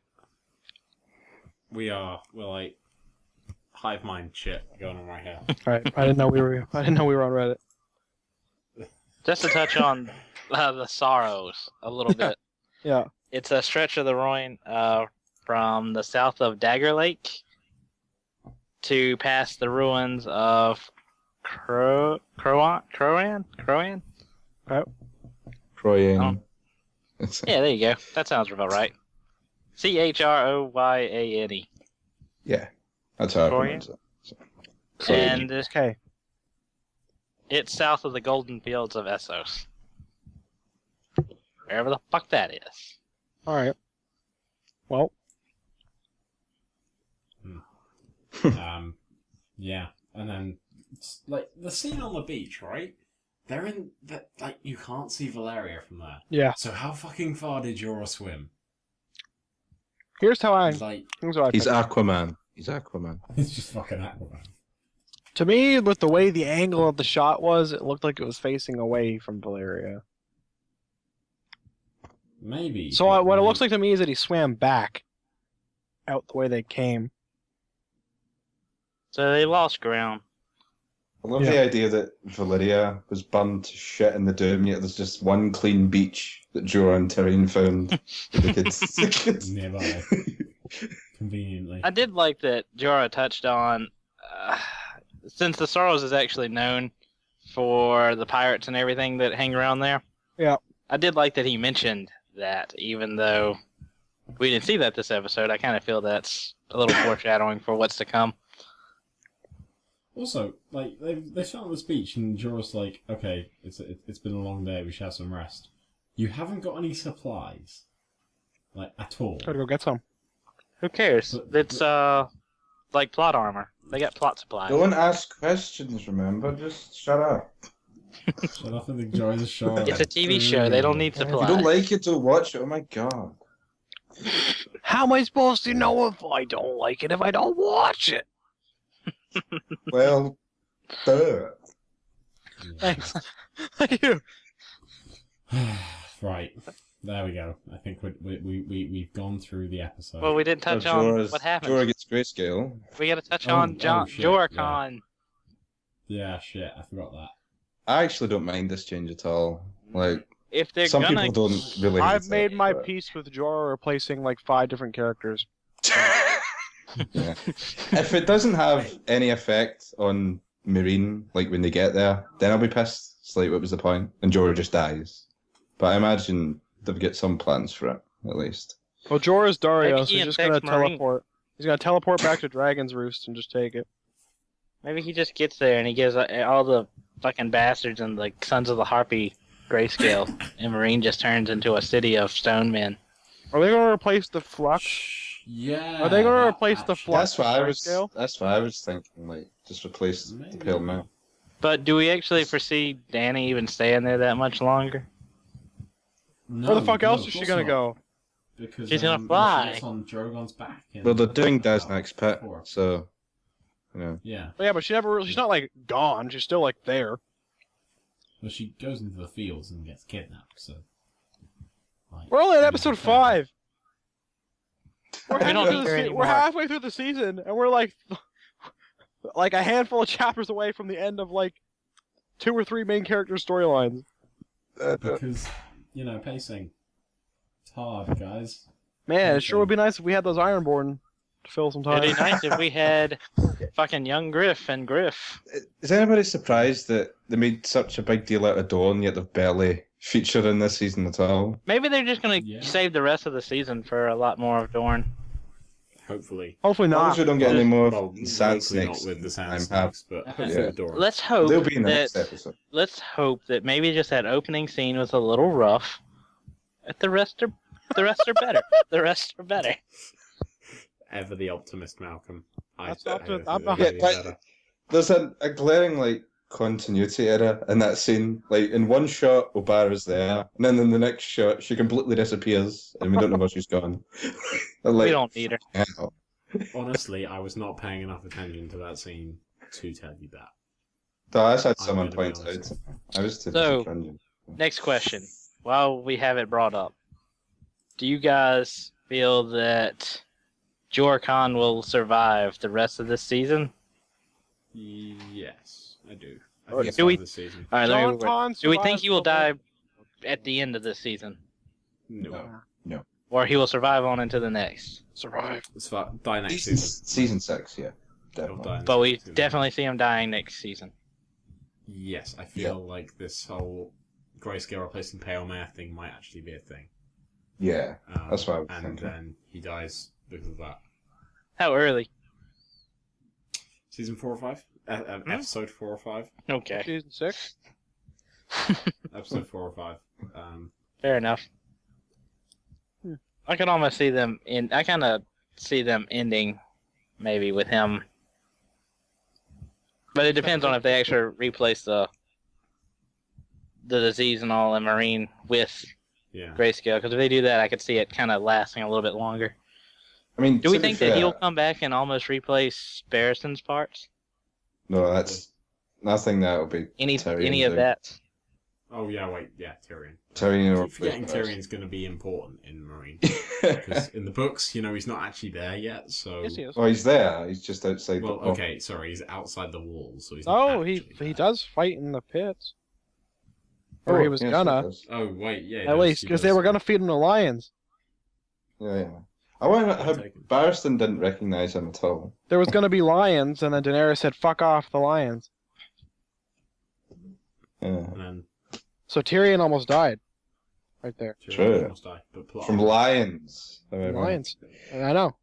We're like hive mind shit going on right here. All right, I didn't know we were on Reddit. Just to touch on the sorrows a little bit. Yeah. It's a stretch of the Rhine from the south of Dagger Lake to past the ruins of Croyan? Croyan. Yeah, there you go. That sounds about right. Chroyane. Yeah, that's how I Croyan? pronounce it. And Okay. it's south of the Golden Fields of Essos. Wherever the fuck that is. All right. Well, Yeah, and then it's like the scene on the beach, right? They're in that like you can't see Valeria from there. yeah. So how fucking far did Jorah swim? Here's how I. Like Here's what I He's think. Aquaman. He's Aquaman. it's just fucking Aquaman. To me, with the way the angle of the shot was, it looked like it was facing away from Valeria. Maybe. So what it looks like to me is that he swam back out the way they came. So they lost ground. I love the idea that Valyria was burned to shit in the Doom, yet there's just one clean beach that Jorah and Tyrion found for the kids. nearby. Conveniently. I did like that Jorah touched on, since the Sorrows is actually known for the pirates and everything that hang around there. Yeah. I did like that he mentioned that, even though we didn't see that this episode. I kind of feel that's a little foreshadowing for what's to come. Also, like they start on this beach and Jorah's like, okay, it's been a long day, we should have some rest. You haven't got any supplies, like at all. Gotta go get some. Who cares? It's like plot armor. They got plot supplies. Don't ask questions, remember? Just shut up. Shut up and enjoy the show. It's a TV show. They don't need If you supplies. don't like it, don't watch it. Oh my god. How am I supposed to know if I don't like it if I don't watch it? Well, duh. Thanks. Thank you. Right, there we go. I think we've gone through the episode. Well, we didn't touch on what happened. Jorah gets grayscale. We got to touch Oh, on oh, shit, Jorah. Yeah, shit, I forgot that. I actually don't mind this change at all. Like, If they're some gonna, people don't really. I've hate made it, my but- peace with Jorah replacing like 5 different characters. Yeah. If it doesn't have any effect on Meereen, like when they get there, then I'll be pissed. It's like, what was the point? And Jorah just dies. But I imagine they've got some plans for it, at least. Well, Jorah's Dario, Maybe so he he's just gonna infects Marine. teleport. He's gonna teleport back to Dragon's Roost and just take it. maybe he just gets there and he gives all the fucking bastards and the Sons of the Harpy grayscale, and Marine just turns into a city of stone men. Are they gonna replace the Flux? Yeah. Are they gonna that replace the actually- Flux That's what I was. grayscale? That's what I was thinking. Like, just replace the Maybe. Pale Moon. But do we actually foresee Dany even staying there that much longer? No, Where the fuck no, else of is she course gonna not. go? Because She's gonna She fly. gets on Drogon's back. in Well, they're doing about Daznak's pit, 4. so yeah. Yeah. But yeah, but she's not like gone. She's still like there. Well, she goes into the fields and gets kidnapped, so... Like, We're only at yeah, episode fair. 5. We don't need her We're anymore. halfway through the season, and we're like a handful of chapters away from the end of like 2 or 3 main character storylines. Because, pacing. It's hard, guys. Man, it sure would be nice if we had those Ironborn to fill some time. It'd be nice if we had fucking young Griff and Griff. Is anybody surprised that they made such a big deal out of Dawn, yet they've barely featured in this season at all? Maybe they're just gonna Yeah. save the rest of the season for a lot more of Dorne. Hopefully. Hopefully As long not. as we don't get any more Well, sand hopefully snakes. not with the sand I'm snakes, but hopefully Yeah. with Dora. Let's hope They'll be in the that next episode. let's hope that maybe just that opening scene was a little rough. But the rest are better. The rest are better. Ever the optimist, Malcolm. That's I not hope good. I'm that not- they're Yeah, gonna be like- better. There's a glaring continuity error in that scene. Like in one shot, Obara's there, and then in the next shot, she completely disappears, and we don't know where she's gone. And, We don't need her. yeah. Honestly, I was not paying enough attention to that scene to tell you that. So I had I'm someone gonna be point honest. out. I was too So- busy. Next question. While we have it brought up, do you guys feel that Jorah Khan will survive the rest of this season? Yes, I do. I Oh, think do we- this season. All right, let me- John Conn do we think survives he will the whole- die at the end of this season, No. or he will survive on into the next? Survive. It's fine. Die next Season, season. season 6, yeah. He'll Definitely. die next But we season. definitely see him dying next season. Yes, I feel like this whole grayscale replacing pale mare thing might actually be a thing. Yeah, that's what I was And thinking. then he dies because of that. How early? Season 4 or 5? Episode 4 or 5? Okay, Season 6. Episode 4 or 5. fair enough. I can almost see them in. I kind of see them ending, maybe with him. But it depends on if they actually replace the disease and all and Meereen with Yeah. grayscale. Because if they do that, I could see it kind of lasting a little bit longer. I mean, Do we to be think that fair, he'll come back and almost replace Barristan's parts? No, that's nothing that'll be Any Tyrion of do. that? Oh, yeah, wait. Yeah, Tyrion. Tyrion I will keep forgetting replace Tyrion's going to be important in Marine. Barristan. Because in the books, he's not actually there yet, so... Yes, he is. Well, he's there. He's just outside Well, the. okay, sorry, he's outside the walls, so he's not Oh, he actually there. does fight in the pits. Or he was yes, gonna. does. Oh, wait, yeah. he At does, least, he because does. they were gonna feed him to lions. Yeah. I wonder how Take him. Barristan didn't recognize him at all. There was gonna be lions, and then Daenerys said, "Fuck off the lions." Yeah. And then So Tyrion almost died. Right there. Tyrion True. almost died, but plot. From lions. however. Lions. I know.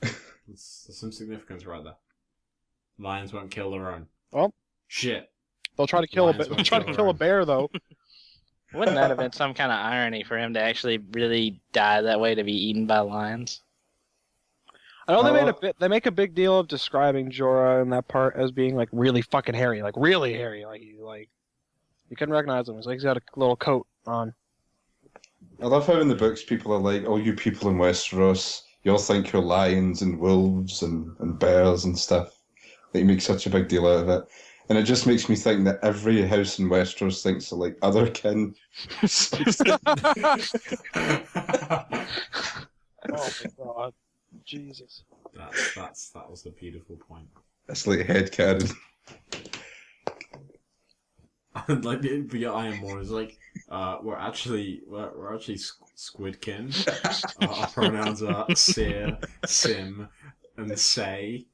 There's some significance right there. Lions won't kill their own. Well. Shit. They'll try to kill Lions they'll won't try to kill kill a around. bear though. Wouldn't that have been some kind of irony for him to actually really die that way, to be eaten by lions? I know they make a big deal of describing Jorah in that part as being like really fucking hairy, like really hairy, like you couldn't recognize him. It's like he's got a little coat on. I love how in the books people are like, "Oh, you people in Westeros, you all think you're lions and wolves and bears and stuff." That you make such a big deal out of it. And it just makes me think that every house in Westeros thinks they're like other kin. Oh my god, Jesus! that was a beautiful point. It's like headcanon. Like the Iron War is like, we're actually squidkin. Our pronouns are Seer, Sim, and Say.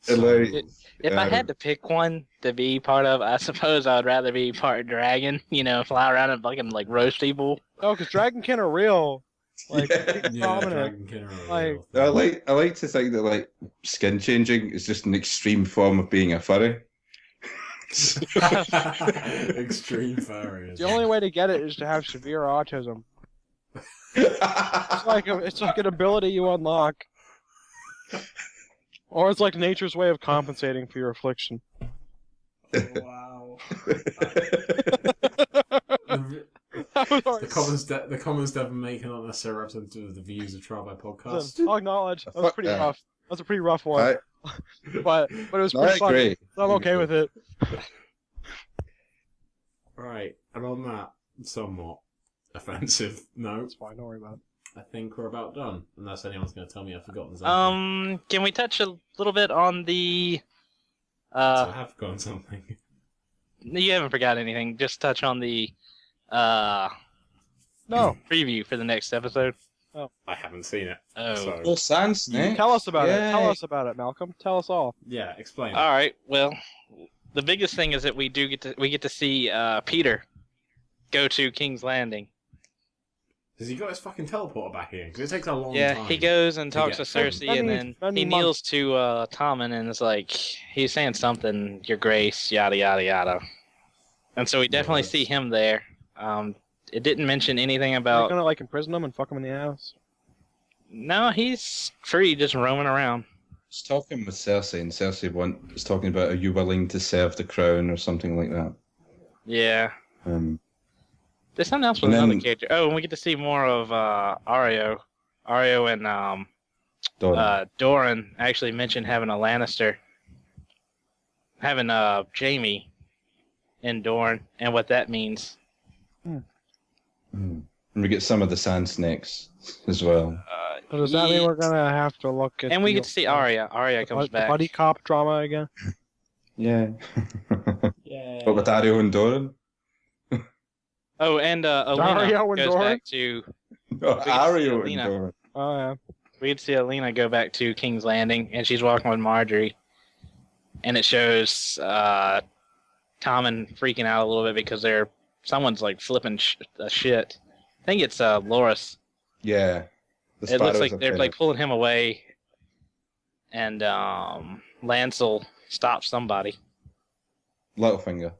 And, like, If I had to pick one to be part of, I suppose I would rather be part dragon. Fly around and fucking like roast people. Oh, because dragonkin are real. Like Yeah. Yeah, prominent. Dragonkin are a Like- real thing. I like to think that like skin changing is just an extreme form of being a furry. Extreme furry. The only way to get it is to have severe autism. It's like an ability you unlock. Or it's like nature's way of compensating for your affliction. Wow. That was The comments Devon make are not necessarily representative of the views of Trial by Podcast. Listen, I'll acknowledge that was Fuck pretty that. rough. That was a pretty rough one, but it was No, pretty I funny. agree. So I'm okay with it. Right, and on that somewhat offensive note, It's fine. Don't worry about it. I think we're about done. Unless anyone's going to tell me I've forgotten something. Can we touch a little bit on the? So I have forgotten something. You haven't forgot anything. Just touch on the No. preview for the next episode. I haven't seen it. Oh. So, Oh, Sand Snake. Tell us about it. Yay. Tell us about it, Malcolm. Tell us all. yeah, explain. All right. Well, the biggest thing is that we get to see Peter go to King's Landing. Has he got his fucking teleporter back in? Because it takes a long time. Yeah, he goes and talks to get from Cersei, and then he kneels to Tommen, and it's like he's saying something, "Your Grace," yada yada yada. And so we definitely see him there. It didn't mention anything Are you about. gonna like imprison him and fuck him in the ass? No, he's free, just roaming around. He's talking with Cersei, and Cersei was talking about, are you willing to serve the crown or something like that. Yeah. There's something else with And another then- character. Oh, and we get to see more of Aryo. Aryo and Doran actually mentioned having a Lannister, having Jaime in Dorne, and what that means. And we get some of the Sand Snakes as well. So does that mean we're gonna have to look at? And we the- get to see Arya. Arya comes the back. buddy cop drama again. Yeah. Yeah. What with Aryo and Doran? Oh, and Arya Alina and goes Doran? back to. No, get to see Aryo and Alina. Doran. Oh yeah. We get to see Alina go back to King's Landing, and she's walking with Marjorie. And it shows Tommen freaking out a little bit because someone's like flipping shit. I think it's Loras. Yeah. The It looks Sparrows like are they're kind like of- pulling him away, and Lancel stops somebody. Littlefinger.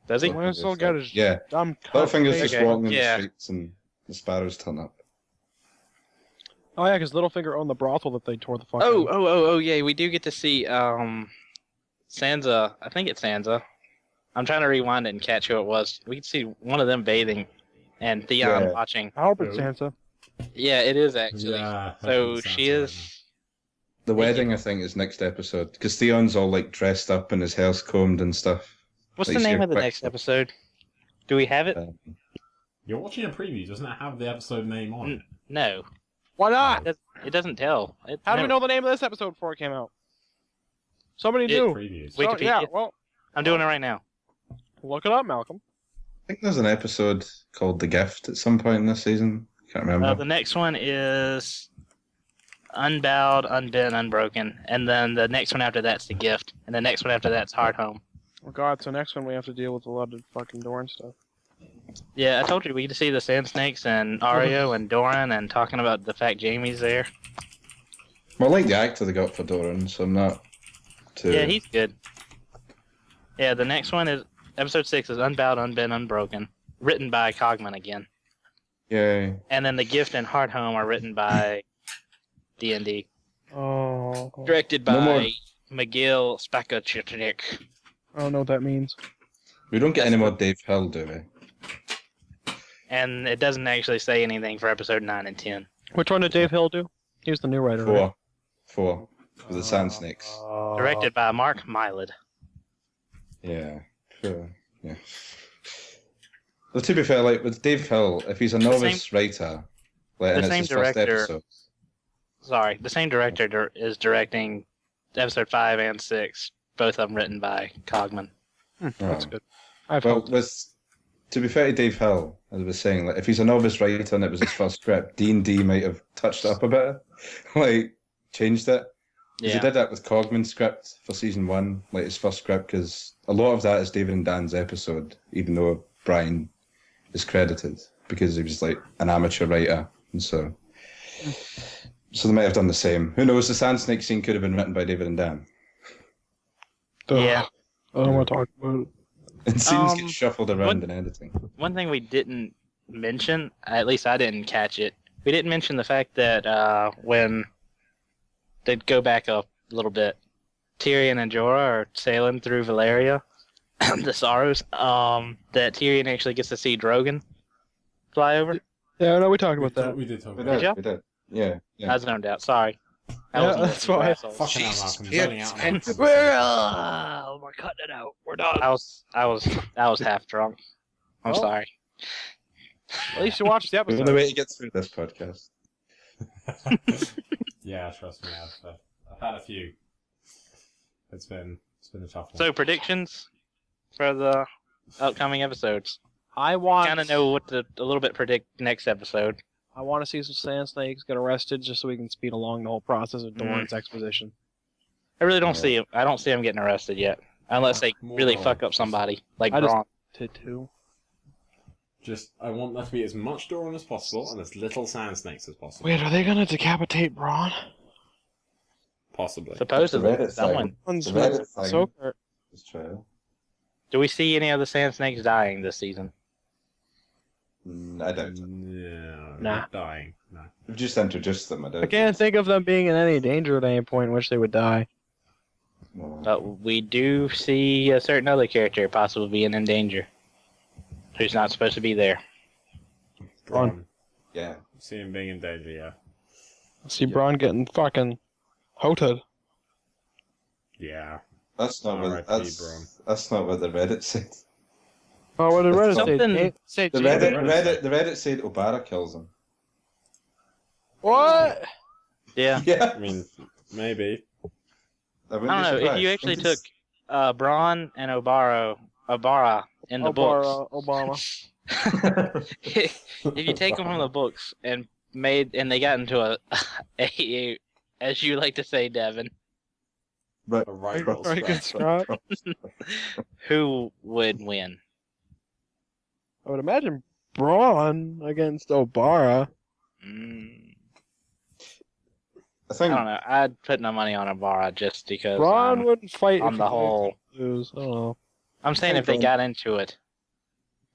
Does he? Littlefinger Lancel got his Yeah. dumb. Littlefinger's just Okay, walking in yeah. the streets and the Sparrows turn up. Oh yeah, because Littlefinger owned the brothel that they tore the fuck. Oh, out. yeah. We do get to see Sansa. I think it's Sansa. I'm trying to rewind it and catch who it was. We can see one of them bathing, and Theon Yeah. watching. I hope it's Sansa. Yeah, it is actually. Yeah. So that she sounds is. The wedding, I think, is next episode. Because Theon's all like dressed up and his hair's combed and stuff. What's Like, the see name a of the quick- next episode? Do we have it? You're watching a preview. Doesn't it have the episode name on it? No. Why not? It doesn't tell. How do we know the name of this episode before it came out? Somebody It- knew. Previews. Wait. So, yeah, well, I'm doing it right now. look it up, Malcolm. I think there's an episode called The Gift at some point in this season. Can't remember. The next one is Unbowed, Unbent, Unbroken, and then the next one after that's The Gift, and the next one after that's Hard Home. Oh god, so next one we have to deal with a lot of fucking Dorn stuff. Yeah, I told you we get to see the Sand Snakes and Aryo and Doran, and talking about the fact Jamie's there. Well, I like the actor they got for Doran, so I'm not too... Yeah, he's good. Yeah, the next one is episode 6 is Unbowed, Unbent, Unbroken, written by Cogman again, Yay. and then The Gift and Hard Home are written by D&D, Oh, directed No more. by Miguel Spakachnik. I don't know what that means. We don't get any more Dave Hill, do we? And it doesn't actually say anything for episode 9 and 10. Which one did Dave Hill do? He was the new writer, right? Four. For the Sand Snakes. Directed by Mark Mylod. Yeah. Sure. Yeah. Well, to be fair, like with Dave Hill, if he's a novice writer, like, and the it's same his first director- episode, Sorry, the same director is directing episode 5 and 6, both of them written by Cogman. That's Oh. good. I've Well, hoped. to be fair to Dave Hill, as I was saying, like if he's a novice writer and it was his first script, D&D might have touched it up a bit, like changed it. 'Cause He did that with Cogman's script for season 1, like his first script, because a lot of that is David and Dan's episode, even though Brian is credited because he was like an amateur writer, and so they might have done the same. Who knows? The Sand Snake scene could have been written by David and Dan, Yeah. I don't want to talk about it. and scenes get Um, shuffled around what- in editing. One thing we didn't mention, at least I didn't catch it, we didn't mention the fact that when they'd go back a little bit, Tyrion and Jorah are sailing through Valeria, the Sorrows, that Tyrion actually gets to see Drogon fly over? Yeah, no, we talked about that. We did talk We about did. it. We did. Yeah. I was zoned out. Sorry. Yeah, that's why. Fucking hell, Malcolm. Jesus, Zoning out on that. we're cutting it out. We're done. I was half drunk. I'm Oh. sorry. At least you watched the The episode. only way to get through this podcast. Yeah, trust me, I've had a few. It's been a tough one. So predictions for the upcoming episodes. I want Kind of know what to a little bit predict next episode. I want to see some sand snakes get arrested just so we can speed along the whole process of Doran's exposition. I really don't see him. I don't see him getting arrested yet, unless they More really Doran. fuck up somebody like I just- Braun. Two. I want there to be as much Doran as possible and as little sand snakes as possible. Wait, are they gonna decapitate Braun? Possibly. Supposedly, Reddit thing. someone. One's The Reddit thing. Ahsoka. It's true. Do we see any of the sand snakes dying this season? I don't. No, Nah. not dying. No. We've just introduced them. I don't. I can't think of them being in any danger at any point in which they would die. No. But we do see a certain other character possibly being in danger, who's not supposed to be there. Braun. Yeah. See him being in danger, yeah. I see Yeah. Braun getting fucking hoted. Yeah. That's not R.I.P. what. Braun. That's not what the Reddit said. Oh, what did Reddit say? Something- Say The James- The Reddit said Obara kills him. What? Yeah. Yeah. I mean, maybe. I don't know. If you actually took Braun and Obara in the books, Obama. if you take them from the books and they got into a as you like to say, Devin, Right. A right Very good, Scott. who would win? I would imagine Braun against Obara. I think I don't know. I'd put my money on Obara just because Braun wouldn't fight on if the he whole. lose. I don't know. I'm saying if they got into it,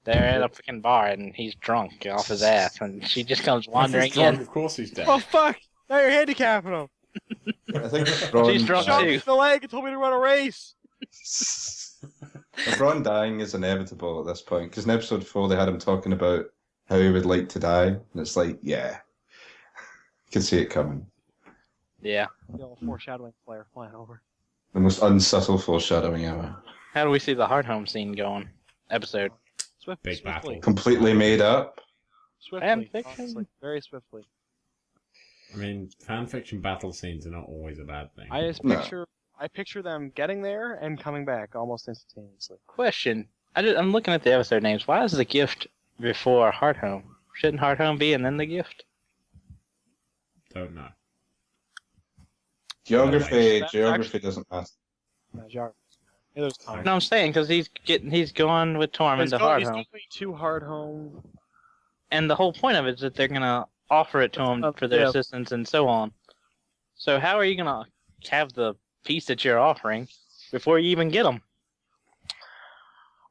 they're at a freaking bar and he's drunk off his ass, and she just comes wandering If he's drunk, in. of course he's dead. Oh fuck! Now you're handicapping him. I think Braun, She's drunk Shot too. me in the leg and told me to run a race. Braun dying is inevitable at this point because in episode 4 they had him talking about how he would like to die, and it's like, yeah, you can see it coming. Yeah. The old foreshadowing flare flying over. The most unsubtle foreshadowing ever. How do we see the hard home scene going? Episode. Big battle. Completely made up. Swiftly. Fan fiction? Honestly, very swiftly. I mean, fanfiction battle scenes are not always a bad thing. I just No. picture them getting there and coming back almost instantaneously. Question. I'm looking at the episode names. Why is the gift before hard home? Shouldn't hard home be and then the gift? Don't know. Geography That's doesn't matter. Yeah, there's time. No, I'm saying because he's going with Tormund He's to going, hard he's home, going to hard home. and the whole point of it is that they're gonna offer it to him for their Yeah. assistance and so on. So how are you gonna have the piece that you're offering before you even get them?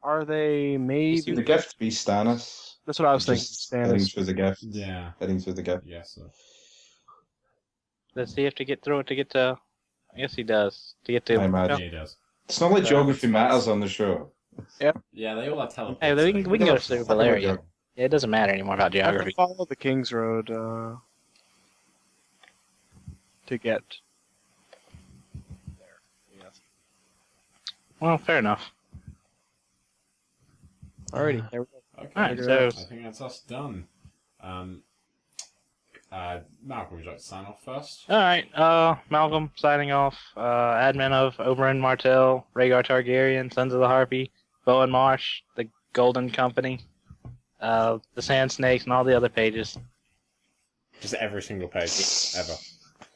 Are they maybe? The gift be Stannis. That's what I was thinking. Just heading Stannis. through the gift. Yeah. Heading through the gift. Yes. So. Does he have to get through it to get to? I guess he does to get I to. imagine. Yeah, he does. It's not like geography matters on the show. Yeah, they all have teleports. Hey, we can go to Valeria. It doesn't matter anymore about I have to geography. follow the King's Road to get there. Yes. Well, fair enough. Alrighty, there we go. Okay, Alright, so so- I think that's us done. Malcolm, would you like to sign off first? All right, Malcolm signing off. Admin of Oberyn Martell, Rhaegar Targaryen, Sons of the Harpy, Bowen Marsh, the Golden Company, the Sand Snakes, and all the other pages. Just every single page, ever.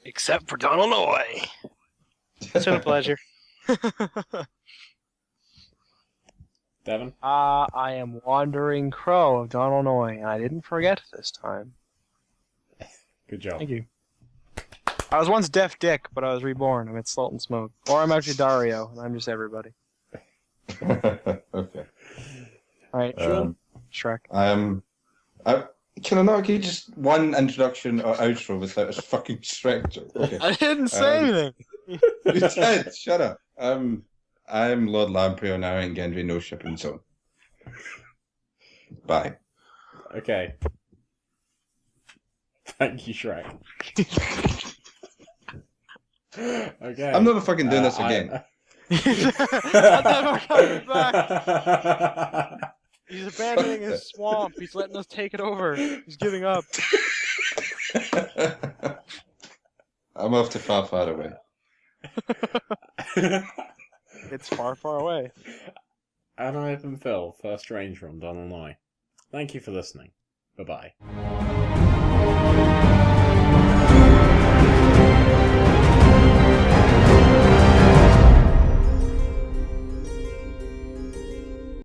Except for Donald Noy. It's been a pleasure. Devin? I am Wandering Crow of Donald Noy, and I didn't forget this time. Good job. Thank you. I was once Deaf Dick, but I was reborn amidst salt and smoke. Or I'm actually Dario, and I'm just everybody. Okay. Alright, Shrek. Can I not get just one introduction or outro without a fucking Shrek joke? Okay. I didn't say anything! You did. Shut up. I'm Lord Lamprey now in Gendry No Shipping Zone. Bye. Okay. Thank you, Shrek. Okay. I'm never fucking doing this again. I'm never coming back. He's abandoning his swamp. He's letting us take it over. He's giving up. I'm off to far, far away. It's far, far away. And I've been Phil, first ranger on Donald and I. Thank you for listening. Bye-bye.